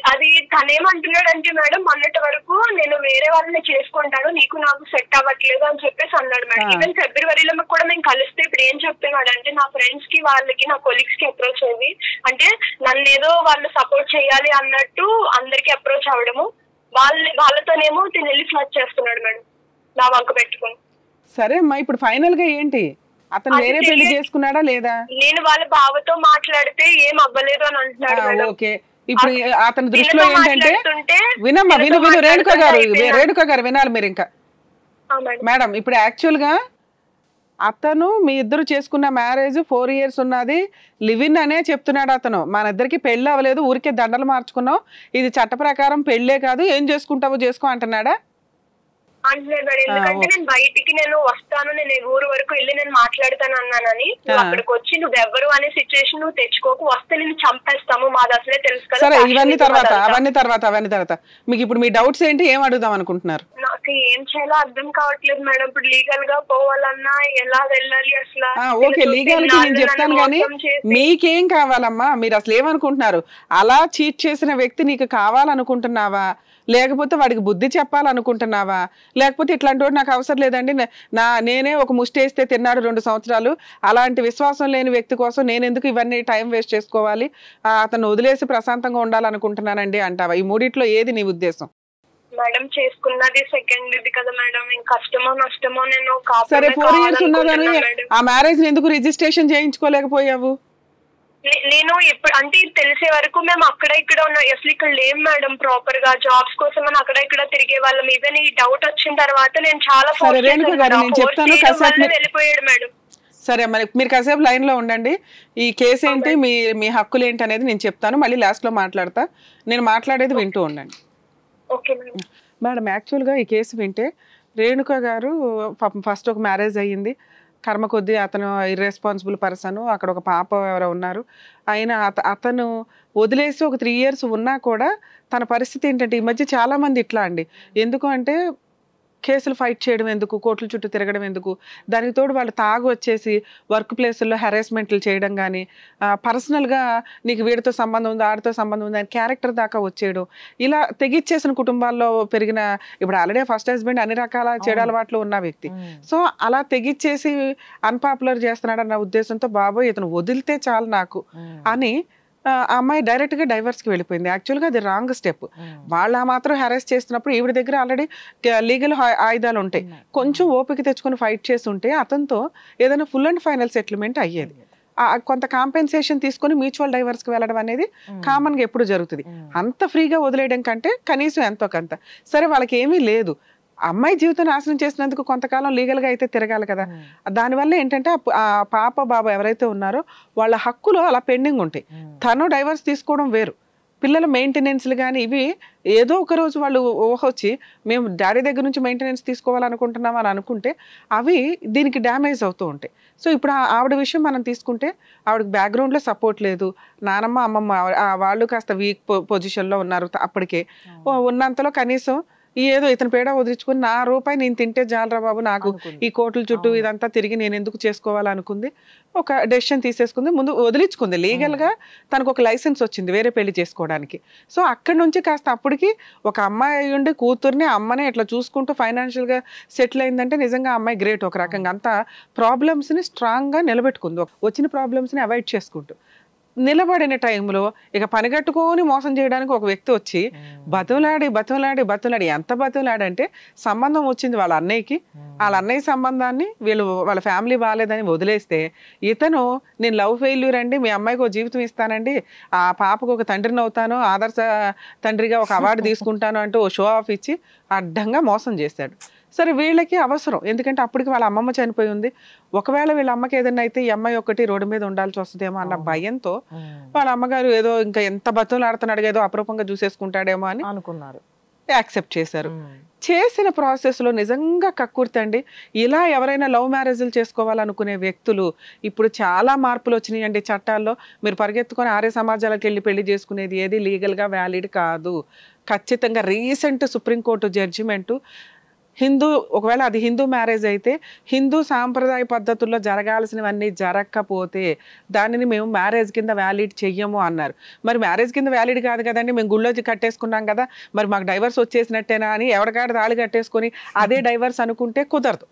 అది తనేమంటున్నాడంటే మేడం మొన్నటి వరకు నేను వేరే వాళ్ళని చేసుకుంటాను, నీకు నాకు సెట్ అవ్వట్లేదు అని చెప్పేసి అన్నాడు మేడం. ఈవెన్ ఫిబ్రవరిలో కూడా మేము కలిస్తే ఇప్పుడు ఏం చెప్తున్నాడు అంటే నా ఫ్రెండ్స్ కి వాళ్ళకి నా కొలీగ్స్ కి అప్రోచ్ అయ్యి అంటే నన్ను ఏదో వాళ్ళు సపోర్ట్ చేయాలి అన్నట్టు అందరికి అప్రోచ్ అవ్వడము, వాళ్ళతోనేమో తిని వెళ్ళి ఫ్లడ్ చేస్తున్నాడు మేడం నా వంక పెట్టుకుని. సరే అమ్మా, ఇప్పుడు ఫైనల్ గా ఏంటి? అతను వేరే పెళ్లి చేసుకున్నాడా లేదా? నేను వాళ్ళ బావతో మాట్లాడితే ఏం అవ్వలేదు అని అంటున్నాడు. ఓకే, ఇప్పుడు అతని దృష్టిలో ఏంటంటే, వినమ్మా విను రేణుక గారు వినాలి మీరు. ఇంకా మేడం ఇప్పుడు యాక్చువల్ గా అతను మీ ఇద్దరు చేసుకున్న మ్యారేజ్ 4 years ఉన్నది, లివిన్ అనే చెప్తున్నాడు అతను. మన ఇద్దరికి పెళ్లి అవ్వలేదు, ఊరికే దండలు మార్చుకున్నావు, ఇది చట్ట ప్రకారం పెళ్లే కాదు, ఏం చేసుకుంటావో చేసుకో అంటున్నాడా? అంటున్నాడు. ఎందుకంటే నేను బయటికి వస్తాను, నేను ఊరు వరకు వెళ్ళి నేను మాట్లాడతాను అన్నానని, అక్కడికి వచ్చి నువ్వు ఎవరు అనే సిచ్యువేషన్ నువ్వు తెచ్చుకోకు, వస్తే నేను చంపేస్తాము, మాది అసలే తెలుసు కదా. సరే అవన్నీ తర్వాత మీకు ఇప్పుడు మీ డౌట్స్ ఏంటి, ఏం అడుగుదాం అనుకుంటున్నారు? నాకు ఏం చేయాలో అర్థం కావట్లేదు మేడం. ఇప్పుడు లీగల్ గా పోవాలన్నా ఎలా వెళ్ళాలి అసలు? ఓకే, లీగల్ గా నేను చెప్తాను, కానీ మీకేం కావాలమ్మా? మీరు అసలు ఏమనుకుంటున్నారు? అలా చీట్ చేసిన వ్యక్తి నీకు కావాలనుకుంటున్నావా, లేకపోతే వాడికి బుద్ధి చెప్పాలనుకుంటున్నావా, లేకపోతే ఇట్లాంటి వాడు నాకు అవసరం లేదండి, నేనే ఒక ముష్టి వేస్తే తిన్నాడు 2 సంవత్సరాలు, అలాంటి విశ్వాసం లేని వ్యక్తి కోసం నేను ఎందుకు ఇవన్నీ టైం వేస్ట్ చేసుకోవాలి, అతను వదిలేసి ప్రశాంతంగా ఉండాలనుకుంటున్నానండి అంటావా? ఈ మూడిట్లో ఏది నీ ఉద్దేశం? మేడం చేసుకున్నది సెకండ్ ఇది కదా మేడం, కష్టమో నష్టమో నేను సరే 4 years ఉన్నదని ఆ మ్యారేజ్ ఎందుకు రిజిస్ట్రేషన్ చేయించుకోలేకపోయావు? నేను ఇప్పుడు అంటే తెలిసే వరకు మేము అక్కడ ఇక్కడ ఉన్నాం, అసలు ఇక్కడ లేం మేడం. ప్రాపర్ గా జాబ్స్ కోసం అని అక్కడ ఇక్కడ తిరిగే వాళ్ళం. ఈవెన్ ఈ డౌట్ వచ్చిన తర్వాత నేను చాలా వెళ్ళిపోయాడు మేడం. సరే మరి మీరు కాసేపు లైన్ లో ఉండండి. ఈ కేసు ఏంటి, మీ హక్కులు ఏంటి అనేది నేను చెప్తాను, మళ్ళీ లాస్ట్ లో మాట్లాడతా. నేను మాట్లాడేది వింటూ ఉండండి. ఓకే మేడం, యాక్చువల్గా ఈ కేసు వింటే రేణుక గారు ఫస్ట్ ఒక మ్యారేజ్ అయ్యింది, కర్మ కొద్దీ అతను ఇర్రెస్పాన్సిబుల్ పర్సన్, అక్కడ ఒక పాప ఎవరో ఉన్నారు, అయినా అతను వదిలేసి ఒక 3 years ఉన్నా కూడా తన పరిస్థితి ఏంటంటే, ఈ మధ్య చాలా మంది ఇట్లా అండి. ఎందుకు అంటే కేసులు ఫైట్ చేయడం ఎందుకు, కోర్టుల చుట్టూ తిరగడం ఎందుకు, దానికి తోడు వాళ్ళు తాగు వచ్చేసి వర్క్ ప్లేసుల్లో హెరాస్మెంట్లు చేయడం కానీ, పర్సనల్గా నీకు వీడితో సంబంధం ఉంది, ఆడితో సంబంధం ఉంది అని క్యారెక్టర్ దాకా వచ్చేయడం, ఇలా తెగిచ్చేసిన కుటుంబాల్లో పెరిగిన, ఇప్పుడు ఆల్రెడీ ఫస్ట్ హస్బెండ్ అన్ని రకాల చెడు అలవాట్లు ఉన్న వ్యక్తి, సో అలా తెగిచ్చేసి అన్పాపులర్ చేస్తున్నాడన్న ఉద్దేశంతో బాబోయ్ ఇతను వదిలితే చాలు నాకు అని ఆ అమ్మాయి డైరెక్ట్గా డైవర్స్కి వెళ్ళిపోయింది. యాక్చువల్గా అది రాంగ్ స్టెప్. వాళ్ళ మాత్రం హెరాస్ చేస్తున్నప్పుడు ఈవిడ దగ్గర ఆల్రెడీ లీగల్ ఆయుధాలు ఉంటాయి, కొంచెం ఓపిక తెచ్చుకొని ఫైట్ చేసి ఉంటే అతనితో ఏదైనా ఫుల్ అండ్ ఫైనల్ సెటిల్మెంట్ అయ్యేది. కొంత కాంపెన్సేషన్ తీసుకొని మ్యూచువల్ డైవర్స్కి వెళ్ళడం అనేది కామన్గా ఎప్పుడు జరుగుతుంది. అంత ఫ్రీగా వదిలేయడం కంటే కనీసం ఎంతో కొంత. సరే వాళ్ళకి ఏమీ లేదు, అమ్మాయి జీవితం నాశనం చేసినందుకు కొంతకాలం లీగల్గా అయితే తిరగాలి కదా. దానివల్ల ఏంటంటే ఆ పాప బాబా ఎవరైతే ఉన్నారో వాళ్ళ హక్కులు అలా పెండింగ్ ఉంటాయి. తను డైవర్స్ తీసుకోవడం వేరు, పిల్లల మెయింటెనెన్స్లు కానీ ఇవి ఏదో ఒక రోజు వాళ్ళు వచ్చి మేము డాడీ దగ్గర నుంచి మెయింటెనెన్స్ తీసుకోవాలనుకుంటున్నాం అని అనుకుంటే అవి దీనికి డ్యామేజ్ అవుతూ ఉంటాయి. సో ఇప్పుడు ఆవిడ విషయం మనం తీసుకుంటే ఆవిడకి బ్యాక్గ్రౌండ్లో సపోర్ట్ లేదు, నానమ్మ అమ్మమ్మ వాళ్ళు కాస్త వీక్ పొజిషన్లో ఉన్నారు అప్పటికే. ఉన్నంతలో కనీసం ఏదో ఇతను పేడ వదిలించుకుని నా రూపాయి నేను తింటే జాలరా బాబు, నాకు ఈ కోర్టుల చుట్టూ ఇదంతా తిరిగి నేను ఎందుకు చేసుకోవాలనుకుంది, ఒక డెసిషన్ తీసేసుకుంది, ముందు వదిలించుకుంది. లీగల్గా తనకు ఒక లైసెన్స్ వచ్చింది వేరే పెళ్లి చేసుకోవడానికి. సో అక్కడి నుంచి కాస్త అప్పటికి ఒక అమ్మాయి ఉండి కూతుర్ని అమ్మనే ఇట్లా చూసుకుంటూ ఫైనాన్షియల్గా సెటిల్ అయిందంటే నిజంగా అమ్మాయి గ్రేట్. ఒక రకంగా అంతా ప్రాబ్లమ్స్ని స్ట్రాంగ్గా నిలబెట్టుకుంది, వచ్చిన ప్రాబ్లమ్స్ని అవాయిడ్ చేసుకుంటూ. నిలబడిన టైంలో ఇక పనిగట్టుకొని మోసం చేయడానికి ఒక వ్యక్తి వచ్చి బతులాడి ఎంత బతులాడంటే సంబంధం వచ్చింది వాళ్ళ అన్నయ్యకి, వాళ్ళ అన్నయ్య సంబంధాన్ని వాళ్ళ ఫ్యామిలీ బాగాలేదని వదిలేస్తే ఇతను నేను లవ్ ఫెయిల్యూర్ అండి, మీ అమ్మాయికి ఒక జీవితం ఇస్తానండి, ఆ పాపకు ఒక తండ్రిని అవుతాను, ఆదర్శ తండ్రిగా ఒక అవార్డు తీసుకుంటాను అంటూ ఓ షో ఆఫ్ ఇచ్చి అడ్డంగా మోసం చేశాడు. సరే వీళ్ళకి అవసరం, ఎందుకంటే అప్పటికి వాళ్ళ అమ్మమ్మ చనిపోయి ఉంది, ఒకవేళ వీళ్ళ అమ్మకి ఏదైనా అయితే ఈ అమ్మాయి ఒకటి రోడ్డు మీద ఉండాల్సి వస్తుందేమో అన్న భయంతో వాళ్ళ అమ్మగారు ఏదో ఇంకా ఎంత బతులాడుతున్నాడు, ఏదో అపరూపంగా చూసేసుకుంటాడేమో అని అనుకున్నారు, యాక్సెప్ట్ చేశారు. చేసిన ప్రాసెస్లో నిజంగా కక్కుర్తండి. ఇలా ఎవరైనా లవ్ మ్యారేజ్లు చేసుకోవాలనుకునే వ్యక్తులు ఇప్పుడు చాలా మార్పులు వచ్చినాయండి చట్టాల్లో. మీరు పరిగెత్తుకొని ఆర్య సమాజాలకు వెళ్ళి పెళ్లి చేసుకునేది ఏది లీగల్గా వ్యాలిడ్ కాదు. ఖచ్చితంగా రీసెంట్ సుప్రీంకోర్టు జడ్జిమెంటు ఒకవేళ అది హిందూ మ్యారేజ్ అయితే హిందూ సాంప్రదాయ పద్ధతుల్లో జరగాల్సినవన్నీ జరగకపోతే దానిని మేము మ్యారేజ్ కింద వ్యాలిడ్ చెయ్యము అన్నారు. మరి మ్యారేజ్ కింద వ్యాలిడ్ కాదు కదండి, మేము గుళ్ళోకి కట్టేసుకున్నాం కదా, మరి మాకు డైవర్స్ వచ్చేసినట్టేనా అని ఎవరికాడ తాళి కట్టేసుకొని అదే డైవర్స్ అనుకుంటే కుదరదు.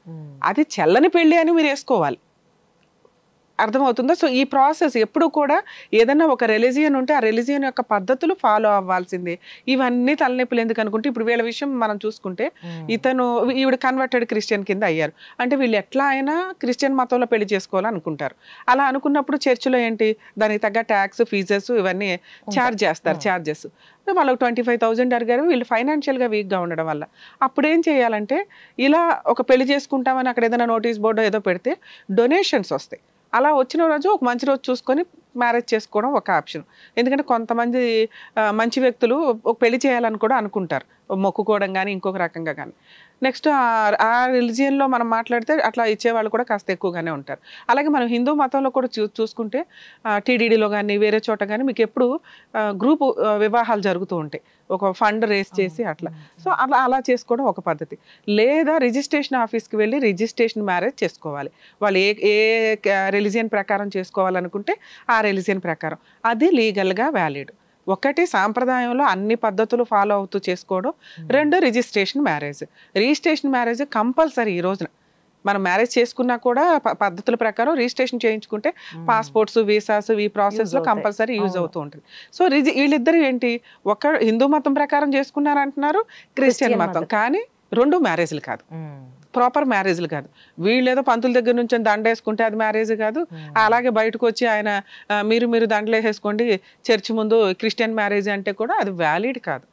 అది చెల్లని పెళ్లి అని మీరు వేసుకోవాలి. అర్థమవుతుందా? సో ఈ ప్రాసెస్ ఎప్పుడు కూడా ఏదైనా ఒక రిలీజియన్ ఉంటే ఆ రిలీజియన్ యొక్క పద్ధతులు ఫాలో అవ్వాల్సిందే. ఇవన్నీ తలనొప్పులు ఎందుకు అనుకుంటే ఇప్పుడు వీళ్ళ విషయం మనం చూసుకుంటే ఈవిడ కన్వర్టెడ్ క్రిస్టియన్ కింద అయ్యారు. అంటే వీళ్ళు ఎట్లా అయినా క్రిస్టియన్ మతంలో పెళ్లి చేసుకోవాలనుకుంటారు. అలా అనుకున్నప్పుడు చర్చిలో ఏంటి దానికి తగ్గ ట్యాక్స్ ఫీజెస్ ఇవన్నీ ఛార్జ్ చేస్తారు. ఛార్జెస్ వాళ్ళకి 25,000 అడిగారు. వీళ్ళు ఫైనాన్షియల్గా వీక్గా ఉండడం వల్ల అప్పుడు ఏం చేయాలంటే ఇలా ఒక పెళ్లి చేసుకుంటామని అక్కడ ఏదైనా నోటీస్ బోర్డు ఏదో పెడితే డొనేషన్స్ వస్తాయి. అలా వచ్చిన రోజు ఒక మంచి రోజు చూసుకొని మ్యారేజ్ చేసుకోవడం ఒక ఆప్షన్. ఎందుకంటే కొంతమంది మంచి వ్యక్తులు ఒక పెళ్లి చేయాలని కూడా అనుకుంటారు, మొక్కుకోవడం కానీ ఇంకొక రకంగా కానీ. నెక్స్ట్ ఆ రిలీజియన్లో మనం మాట్లాడితే అట్లా ఇచ్చేవాళ్ళు కూడా కాస్త ఎక్కువగానే ఉంటారు. అలాగే మనం హిందూ మతంలో కూడా చూసుకుంటే టీడీడీలో కానీ వేరే చోట కానీ మీకు ఎప్పుడు గ్రూప్ వివాహాలు జరుగుతూ ఉంటాయి, ఒక ఫండ్ రేస్ చేసి అట్లా. సో అలా చేసుకోవడం ఒక పద్ధతి. లేదా రిజిస్ట్రేషన్ ఆఫీస్కి వెళ్ళి రిజిస్ట్రేషన్ మ్యారేజ్ చేసుకోవాలి. వాళ్ళు ఏ రిలీజియన్ ప్రకారం చేసుకోవాలనుకుంటే ఆ రిలీజియన్ ప్రకారం అది లీగల్గా వ్యాలిడ్. ఒకటి సాంప్రదాయంలో అన్ని పద్ధతులు ఫాలో అవుతూ చేసుకోవడం, రెండు registration marriage. Registration marriage compulsory. ఈ రోజున మనం మ్యారేజ్ చేసుకున్నా కూడా పద్ధతుల ప్రకారం రిజిస్ట్రేషన్ చేయించుకుంటే పాస్పోర్ట్స్ వీసాస్ ఈ ప్రాసెస్లో కంపల్సరీ యూజ్ అవుతూ ఉంటుంది. సో వీళ్ళిద్దరు ఏంటి, ఒక హిందూ మతం ప్రకారం చేసుకున్నారంటున్నారు, క్రిస్టియన్ మతం, కానీ రెండు మ్యారేజ్లు కాదు, ప్రాపర్ మ్యారేజ్లు కాదు. వీళ్ళేదో పంతుల దగ్గర నుంచి దండ వేసుకుంటే అది మ్యారేజ్ కాదు. అలాగే బయటకు వచ్చి ఆయన మీరు దండలు వేసేసుకోండి చర్చి ముందు క్రిస్టియన్ మ్యారేజ్ అంటే కూడా అది వ్యాలిడ్ కాదు.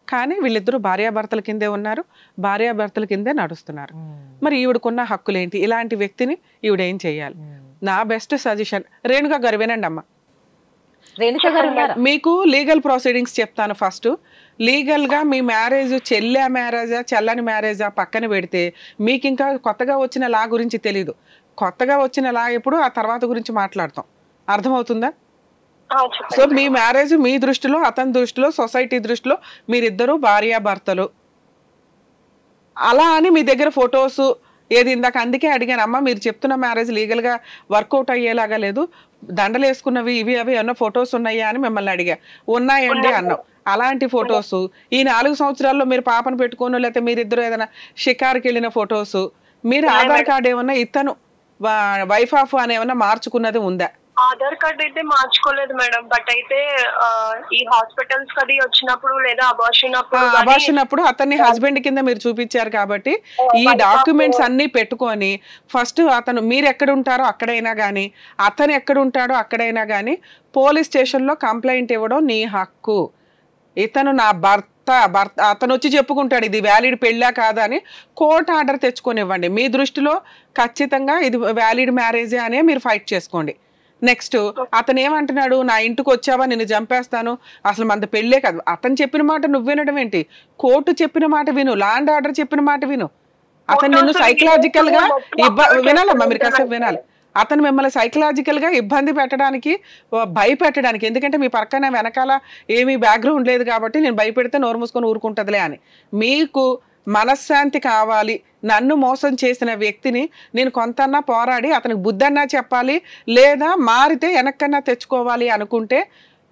కానీ వీళ్ళిద్దరూ భార్యాభర్తల కిందే ఉన్నారు, భార్యాభర్తల కిందే నడుస్తున్నారు. మరి ఈవిడకున్న హక్కులు ఏంటి? ఇలాంటి వ్యక్తిని ఈవిడేం చేయాలి? నా బెస్ట్ సజెషన్ రేణుకా గారు వినండి అమ్మ. మీకు లీగల్ ప్రొసీడింగ్స్ చెప్తాను. ఫస్ట్ లీగల్గా మీ మ్యారేజ్ చెల్లె మ్యారేజా చెల్లని మ్యారేజా పక్కన పెడితే మీకు ఇంకా కొత్తగా వచ్చిన లా గురించి తెలీదు. కొత్తగా వచ్చిన లా ఎప్పుడు ఆ తర్వాత గురించి మాట్లాడతాం. అర్థమవుతుందా? సో మీ మ్యారేజ్ మీ దృష్టిలో, అతని దృష్టిలో, సొసైటీ దృష్టిలో మీరిద్దరూ భార్యాభర్తలు. అలా అని మీ దగ్గర ఫొటోస్ ఏది ఇందాక అందుకే అడిగాను అమ్మ, మీరు చెప్తున్న మ్యారేజ్ లీగల్గా వర్కౌట్ అయ్యేలాగా లేదు, దండలు వేసుకున్నవి ఇవి అవి ఏమన్నా ఫొటోస్ ఉన్నాయా అని మిమ్మల్ని అడిగా. ఉన్నాయండి అన్నావు. అలాంటి ఫొటోస్ ఈ 4 సంవత్సరాల్లో మీరు పాపను పెట్టుకోను, లేకపోతే మీరిద్దరు ఏదైనా షికార్కి వెళ్ళిన ఫొటోస్, మీరు ఆధార్ కార్డు ఏమన్నా ఇతను వైఫ్ ఆఫ్ అని ఏమన్నా మార్చుకున్నది ఉందా? ఆధార్ కార్డ్ అయితే మార్చుకోలేదు మేడం. బట్ అయితే ఈ హాస్పిటల్స్ కది వచ్చినప్పుడు లేదా అబార్షన్ అప్పుడు అతన్ని హస్బెండ్ కింద మీరు చూపించారు కాబట్టి ఈ డాక్యుమెంట్స్ అన్ని పెట్టుకొని ఫస్ట్ అతను మీరు ఎక్కడ ఉంటారో అక్కడైనా కానీ అతను ఎక్కడ ఉంటాడో అక్కడైనా కానీ పోలీస్ స్టేషన్లో కంప్లైంట్ ఇవ్వడం నీ హక్కు. ఇతను నా భర్త అతను వచ్చి చెప్పుకుంటాడు ఇది వ్యాలిడ్ పెళ్ళా కాదా అని కోర్టు ఆర్డర్ తెచ్చుకొని ఇవ్వండి. మీ దృష్టిలో ఖచ్చితంగా ఇది వ్యాలిడ్ మ్యారేజే అనే మీరు ఫైట్ చేసుకోండి. నెక్స్ట్ అతను ఏమంటున్నాడు, నా ఇంటికి వచ్చావా నిన్ను చంపేస్తాను, అసలు మన పెళ్ళే కాదు. అతను చెప్పిన మాట నువ్వు వినడం ఏంటి? కోర్టు చెప్పిన మాట విను, ల్యాండ్ ఆర్డర్ చెప్పిన మాట విను. అతను నిన్ను సైకలాజికల్ గా వినాలమ్మా, మీరు కాసేపు వినాలి. అతను మిమ్మల్ని సైకలాజికల్ గా ఇబ్బంది పెట్టడానికి, భయపెట్టడానికి, ఎందుకంటే మీ పక్కన వెనకాల ఏమీ బ్యాక్గ్రౌండ్ లేదు కాబట్టి నేను భయపెడితే నోరు మూసుకొని ఊరుకుంటుందిలే అని. మీకు మనశ్శాంతి కావాలి, నన్ను మోసం చేసిన వ్యక్తిని నేను కొంతన్నా పోరాడి అతనికి బుద్ధన్నా చెప్పాలి, లేదా మారితే వెనక్కన్నా తెచ్చుకోవాలి అనుకుంటే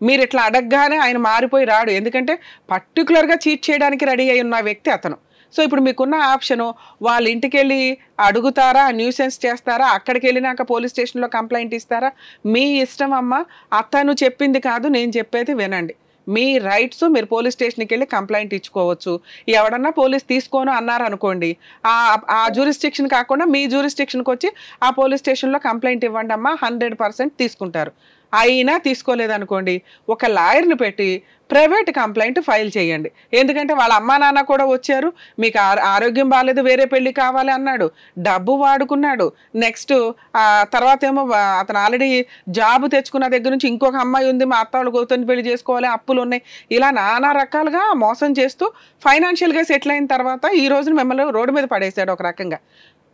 మీరు ఇట్లా అడగగానే ఆయన మారిపోయి రాడు. ఎందుకంటే పర్టికులర్గా చీట్ చేయడానికి రెడీ అయి ఉన్న వ్యక్తి అతను. సో ఇప్పుడు మీకున్న ఆప్షను వాళ్ళ ఇంటికి వెళ్ళి అడుగుతారా, న్యూసెన్స్ చేస్తారా, అక్కడికి వెళ్ళినాక పోలీస్ స్టేషన్లో కంప్లైంట్ ఇస్తారా, మీ ఇష్టం అమ్మ. అతను చెప్పింది కాదు నేను చెప్పేది వినండి. మీ రైట్స్, మీరు పోలీస్ స్టేషన్కి వెళ్ళి కంప్లైంట్ ఇచ్చుకోవచ్చు. ఎవడన్నా పోలీస్ తీసుకోను అన్నారు అనుకోండి, ఆ జ్యూరిస్డిక్షన్ కాకుండా మీ జ్యూరిస్డిక్షన్కి వచ్చి ఆ పోలీస్ స్టేషన్లో కంప్లైంట్ ఇవ్వండి అమ్మా, 100% తీసుకుంటారు. అయినా తీసుకోలేదనుకోండి ఒక లాయర్ని పెట్టి ప్రైవేట్ కంప్లైంట్ ఫైల్ చేయండి. ఎందుకంటే వాళ్ళ అమ్మా నాన్న కూడా వచ్చారు, మీకు ఆరోగ్యం బాగాలేదు, వేరే పెళ్లి కావాలి అన్నాడు, డబ్బు వాడుకున్నాడు. నెక్స్ట్ తర్వాత ఏమో అతను ఆల్రెడీ జాబ్ తెచ్చుకున్న దగ్గర నుంచి ఇంకొక అమ్మాయి ఉంది, మా అత్త వాళ్ళు కూతుర్ని పెళ్లి చేసుకోవాలి, అప్పులు ఉన్నాయి, ఇలా నానా రకాలుగా మోసం చేస్తూ ఫైనాన్షియల్గా సెటిల్ అయిన తర్వాత ఈ రోజున మిమ్మల్ని రోడ్డు మీద పడేసాడు ఒక రకంగా.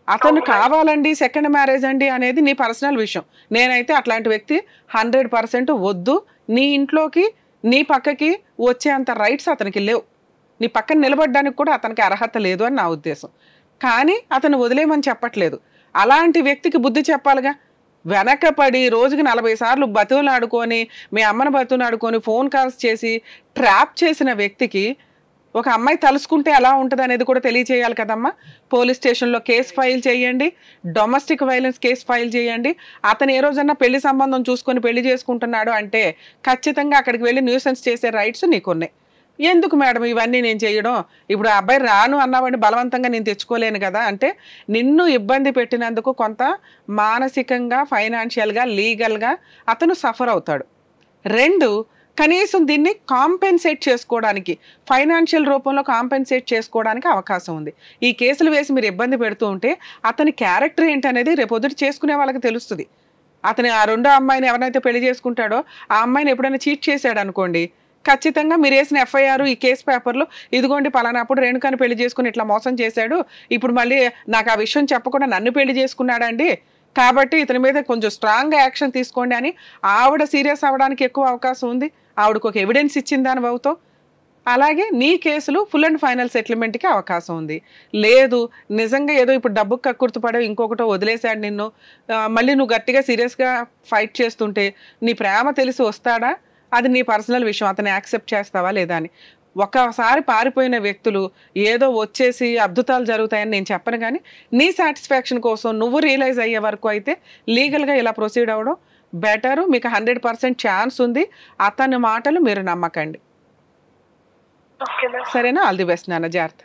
అతను కావాలండి సెకండ్ మ్యారేజ్ అండి అనేది నీ పర్సనల్ విషయం. నేనైతే అట్లాంటి వ్యక్తి 100% వద్దు. నీ ఇంట్లోకి నీ పక్కకి వచ్చేంత రైట్స్ అతనికి లేవు, నీ పక్కన నిలబడడానికి కూడా అతనికి అర్హత లేదు అని నా ఉద్దేశం. కానీ అతను వదిలేయమని చెప్పట్లేదు. అలాంటి వ్యక్తికి బుద్ధి చెప్పాలిగా. వెనకపడి రోజుకి 40 సార్లు బతువులాడుకొని, మీ అమ్మను బతువులాడుకొని ఫోన్ కాల్స్ చేసి ట్రాప్ చేసిన వ్యక్తికి ఒక అమ్మాయి తలుసుకుంటే ఎలా ఉంటుంది అనేది కూడా తెలియచేయాలి కదమ్మా. పోలీస్ స్టేషన్లో కేసు ఫైల్ చేయండి, డొమెస్టిక్ వైలెన్స్ కేసు ఫైల్ చేయండి. అతను ఏ రోజన్నా పెళ్లి సంబంధం చూసుకొని పెళ్లి చేసుకుంటున్నాడు అంటే ఖచ్చితంగా అక్కడికి వెళ్ళి న్యూసెన్స్ చేసే రైట్స్ నీకున్నాయి. ఎందుకు మేడం ఇవన్నీ నేను చేయడం, ఇప్పుడు ఆ అబ్బాయి రాను అన్నావాడిని బలవంతంగా నేను తెచ్చుకోలేను కదా అంటే నిన్ను ఇబ్బంది పెట్టినందుకు కొంత మానసికంగా, ఫైనాన్షియల్గా, లీగల్గా అతను సఫర్ అవుతాడు. 2, కనీసం దీన్ని కాంపెన్సేట్ చేసుకోవడానికి, ఫైనాన్షియల్ రూపంలో కాంపెన్సేట్ చేసుకోవడానికి అవకాశం ఉంది. ఈ కేసులు వేసి మీరు ఇబ్బంది పెడుతూ ఉంటే అతని క్యారెక్టర్ ఏంటనేది రేపొద్దుట చేసుకునే వాళ్ళకి తెలుస్తుంది. అతని ఆ 2వ అమ్మాయిని ఎవరైతే పెళ్లి చేసుకుంటాడో ఆ అమ్మాయిని ఎప్పుడైనా చీట్ చేశాడు అనుకోండి, ఖచ్చితంగా మీరు వేసిన ఎఫ్ఐఆర్ ఈ కేసు పేపర్లో ఇదిగోండి పలానాప్పుడు రేణుకాని పెళ్లి చేసుకుని ఇట్లా మోసం చేశాడు, ఇప్పుడు మళ్ళీ నాకు ఆ విషయం చెప్పకుండా నన్ను పెళ్లి చేసుకున్నాడండి, కాబట్టి ఇతని మీద కొంచెం స్ట్రాంగ్గా యాక్షన్ తీసుకోండి అని ఆవిడ సీరియస్ అవ్వడానికి ఎక్కువ అవకాశం ఉంది. ఆవిడకు ఒక ఎవిడెన్స్ ఇచ్చింది దాని అవుతావు. అలాగే నీ కేసులు ఫుల్ అండ్ ఫైనల్ సెటిల్మెంట్కి అవకాశం ఉంది. లేదు నిజంగా ఏదో ఇప్పుడు డబ్బుకు కక్కుర్తుపడే ఇంకొకటో వదిలేశాడు నిన్ను, మళ్ళీ నువ్వు గట్టిగా సీరియస్గా ఫైట్ చేస్తుంటే నీ ప్రేమ తెలిసి వస్తాడా, అది నీ పర్సనల్ విషయం, అతన్ని యాక్సెప్ట్ చేస్తావా లేదా అని. ఒకసారి పారిపోయిన వ్యక్తులు ఏదో వచ్చేసి అద్భుతాలు జరుగుతాయని నేను చెప్పను, కానీ నీ సాటిస్ఫాక్షన్ కోసం నువ్వు రియలైజ్ అయ్యే వరకు అయితే లీగల్గా ఇలా ప్రొసీడ్ అవ్వడం బెటరు. మీకు 100% ఛాన్స్ ఉంది. అతని మాటలు మీరు నమ్మకండి, సరేనా? ఆల్ ది బెస్ట్ నాన్న, జాగ్రత్త.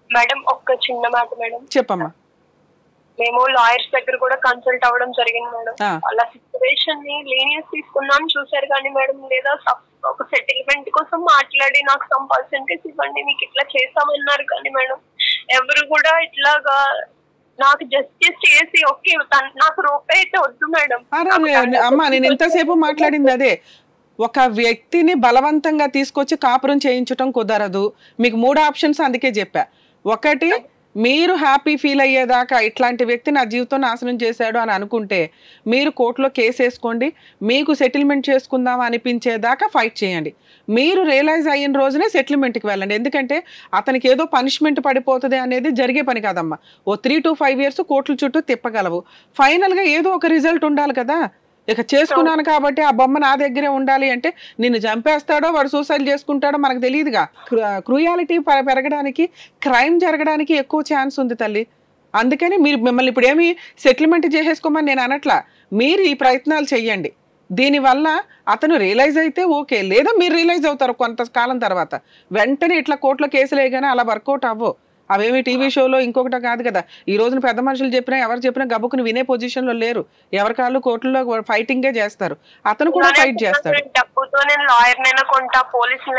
మేడం ఒక్క చిన్న మాట మేడం. చెప్పమ్మా. మేము లాయర్స్ దగ్గర కూడా కన్సల్ట్ అవ్వడం జరిగింది మేడం. అలా సిచ్యువేషన్ ని లీనియన్స్ తీసుకుందాం చూసారు కానీ మేడం, లేదా ఒక సెటిల్మెంట్ కోసం మాట్లాడి నాకు some percentage ఇవ్వండి మీకు ఇట్లా చేస్తామన్నారు కానీ మేడం ఎవరు కూడా ఇట్లాగా నాకు జస్టిస్ చేసి ఓకే నాకు రూపాయి అయితే వద్దు మేడం. అమ్మా నేను ఎంతసేపు మాట్లాడింది అదే, ఒక వ్యక్తిని బలవంతంగా తీసుకొచ్చి కాపురం చేయించడం కుదరదు. మీకు 3 ఆప్షన్స్ అందుకే చెప్పా. ఒకటి, మీరు హ్యాపీ ఫీల్ అయ్యేదాకా ఇట్లాంటి వ్యక్తి నా జీవితం నాశనం చేశాడు అని అనుకుంటే మీరు కోర్టులో కేసు వేసుకోండి, మీకు సెటిల్మెంట్ చేసుకుందాం అనిపించేదాకా ఫైట్ చేయండి. మీరు రియలైజ్ అయిన రోజునే సెటిల్మెంట్కి వెళ్ళండి. ఎందుకంటే అతనికి ఏదో పనిష్మెంట్ పడిపోతుంది అనేది జరిగే పని కాదమ్మా. ఓ 3 to 5 years కోర్టుల చుట్టూ తిప్పగలవు. ఫైనల్గా ఏదో ఒక రిజల్ట్ ఉండాలి కదా. ఇక చేసుకున్నాను కాబట్టి ఆ బొమ్మ నా దగ్గరే ఉండాలి అంటే నిన్ను చంపేస్తాడో వాడు సూసైడ్ చేసుకుంటాడో మనకు తెలియదుగా. క్రూయాలిటీ పెరగడానికి, క్రైమ్ జరగడానికి ఎక్కువ ఛాన్స్ ఉంది తల్లి. అందుకని మీరు మిమ్మల్ని ఇప్పుడు ఏమి సెటిల్మెంట్ చేసేసుకోమని నేను అనట్లా, మీరు ఈ ప్రయత్నాలు చెయ్యండి. దీనివల్ల అతను రియలైజ్ అయితే ఓకే, లేదా మీరు రియలైజ్ అవుతారు కొంతకాలం తర్వాత. వెంటనే ఇట్లా కోర్టులో కేసులు వేయగానే అలా వర్కౌట్ అవ్వవు. అవేమి టీవీ షోలో ఇంకొకటి కాదు కదా. ఈ రోజున పెద్ద మనుషులు చెప్పినా ఎవరు చెప్పినా గబుకుని వినే పొజిషన్లో లేరు. ఎవరి కాళ్ళు కోర్టులో ఫైటింగే చేస్తారు. అతను కూడా ఫైట్ చేస్తాడు.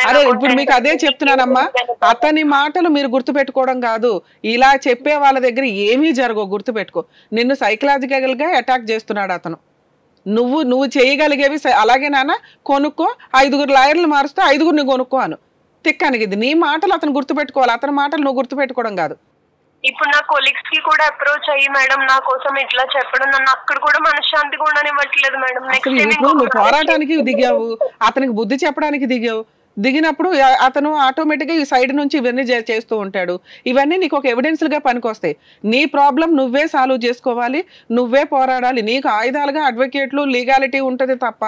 అరే ఇప్పుడు మీకు అదే చెప్తున్నానమ్మా, అతని మాటలు మీరు గుర్తుపెట్టుకోవడం కాదు, ఇలా చెప్పే వాళ్ళ దగ్గర ఏమీ జరగవు. గుర్తుపెట్టుకో, నిన్ను సైకలాజికల్ గా అటాక్ చేస్తున్నాడు అతను. నువ్వు చేయగలిగేవి అలాగే నాన్న కొనుక్కో, 5 లాయర్లు మారుస్తూ 5 కొనుక్కో అను. తిక్కానికి ఇది నీ మాటలు అతను గుర్తుపెట్టుకోవాలి, అతని మాటలు నువ్వు గుర్తుపెట్టుకోవడం కాదు. ఇప్పుడు నా కొలీగ్స్ కి కూడా అప్రోచ్ అయ్యి మేడం నా కోసం ఇట్లా చెప్పడం నన్ను అక్కడ కూడా మనశ్శాంతిగా ఉండనివ్వట్లేదు మేడం. నువ్వు పోరాటానికి దిగావు, అతనికి బుద్ధి చెప్పడానికి దిగావు. దిగినప్పుడు అతను ఆటోమేటిక్గా ఈ సైడ్ నుంచి ఇవన్నీ చేస్తూ ఉంటాడు. ఇవన్నీ నీకు ఒక ఎవిడెన్స్లుగా పనికొస్తాయి. నీ ప్రాబ్లం నువ్వే సాల్వ్ చేసుకోవాలి, నువ్వే పోరాడాలి. నీకు ఆయుధాలుగా అడ్వకేట్లు, లీగాలిటీ ఉంటుంది తప్ప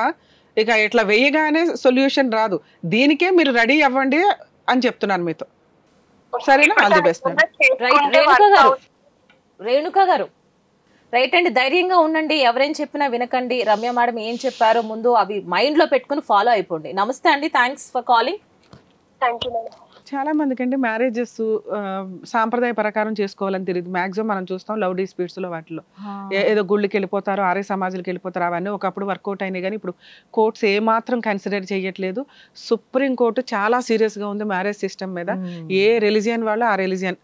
ఇక ఇట్లా వేయగానే సొల్యూషన్ రాదు. దీనికే మీరు రెడీ అవ్వండి అని చెప్తున్నాను మీతో, సరేనా? All the best. రేణుక గారు రైట్ అండి, ధైర్యంగా ఉండండి, ఎవరేం చెప్పినా వినకండి. రమ్య మేడం ఏం చెప్పారో ముందు అవి మైండ్ లో పెట్టుకుని ఫాలో అయిపోండి. నమస్తే అండి, థ్యాంక్స్ ఫర్ కాలింగ్. చాలా మందికి అండి మ్యారేజెస్ సాంప్రదాయ ప్రకారం చేసుకోవాలని తెలియదు. మాక్సిమం మనం చూస్తాం లవ్ డిస్ప్యూట్స్ లో వాటిలో ఏదో గుళ్ళకి వెళ్ళిపోతారు, ఆర్య సమాజాలకు వెళ్ళిపోతారు. అవన్నీ ఒకప్పుడు వర్కౌట్ అయినాయి కానీ ఇప్పుడు కోర్ట్స్ ఏమాత్రం కన్సిడర్ చేయట్లేదు. సుప్రీం కోర్టు చాలా సీరియస్ గా ఉంది మ్యారేజ్ సిస్టమ్ మీద. ఏ రిలీజియన్ వాళ్ళు ఆ రిలీజియన్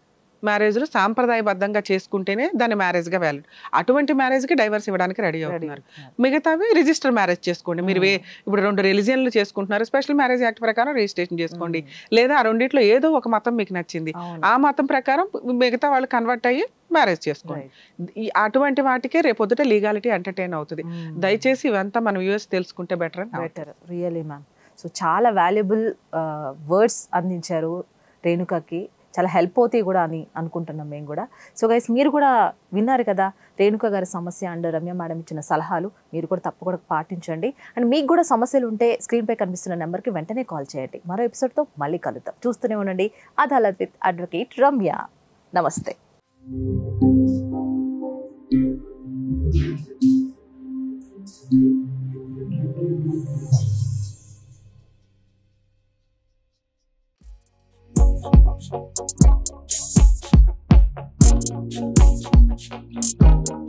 మ్యారేజ్లు సాంప్రదాయబద్ధంగా చేసుకుంటేనే దాన్ని మ్యారేజ్గా వ్యాలిడ్. అటువంటి మ్యారేజ్కి డైవర్స్ ఇవ్వడానికి రెడీ అవుతున్నారు. మిగతావి రిజిస్టర్ మ్యారేజ్ చేసుకోండి. మీరు ఇప్పుడు 2 రిలీజియన్లు చేసుకుంటున్నారు, స్పెషల్ మ్యారేజ్ యాక్ట్ ప్రకారం రిజిస్ట్రేషన్ చేసుకోండి. లేదా ఆ రెండిట్లో ఏదో ఒక మతం మీకు నచ్చింది, ఆ మతం ప్రకారం మిగతా వాళ్ళు కన్వర్ట్ అయ్యి మ్యారేజ్ చేసుకోండి. అటువంటి వాటికే రేపొద్దుట లీగాలిటీ ఎంటర్టైన్ అవుతుంది. దయచేసి ఇవంతా మనం యూఎస్ తెలుసుకుంటే బెటర్. Really ma'am. సో చాలా వాల్యుబుల్ వర్డ్స్ అందించారు రేణుకకి. చాలా హెల్ప్ అవుతాయి కూడా అని అనుకుంటున్నాం మేము కూడా. సో గైస్, మీరు కూడా విన్నారు కదా రేణుక గారి సమస్య అండ్ రమ్య మేడం ఇచ్చిన సలహాలు, మీరు కూడా తప్పకుండా పాటించండి. అండ్ మీకు కూడా సమస్యలు ఉంటే స్క్రీన్పై కనిపిస్తున్న నెంబర్కి వెంటనే కాల్ చేయండి. మరో ఎపిసోడ్తో మళ్ళీ కలుద్దాం. చూస్తూనే ఉండండి అదాలత్ విత్ అడ్వకేట్ రమ్య. నమస్తే. Thank you.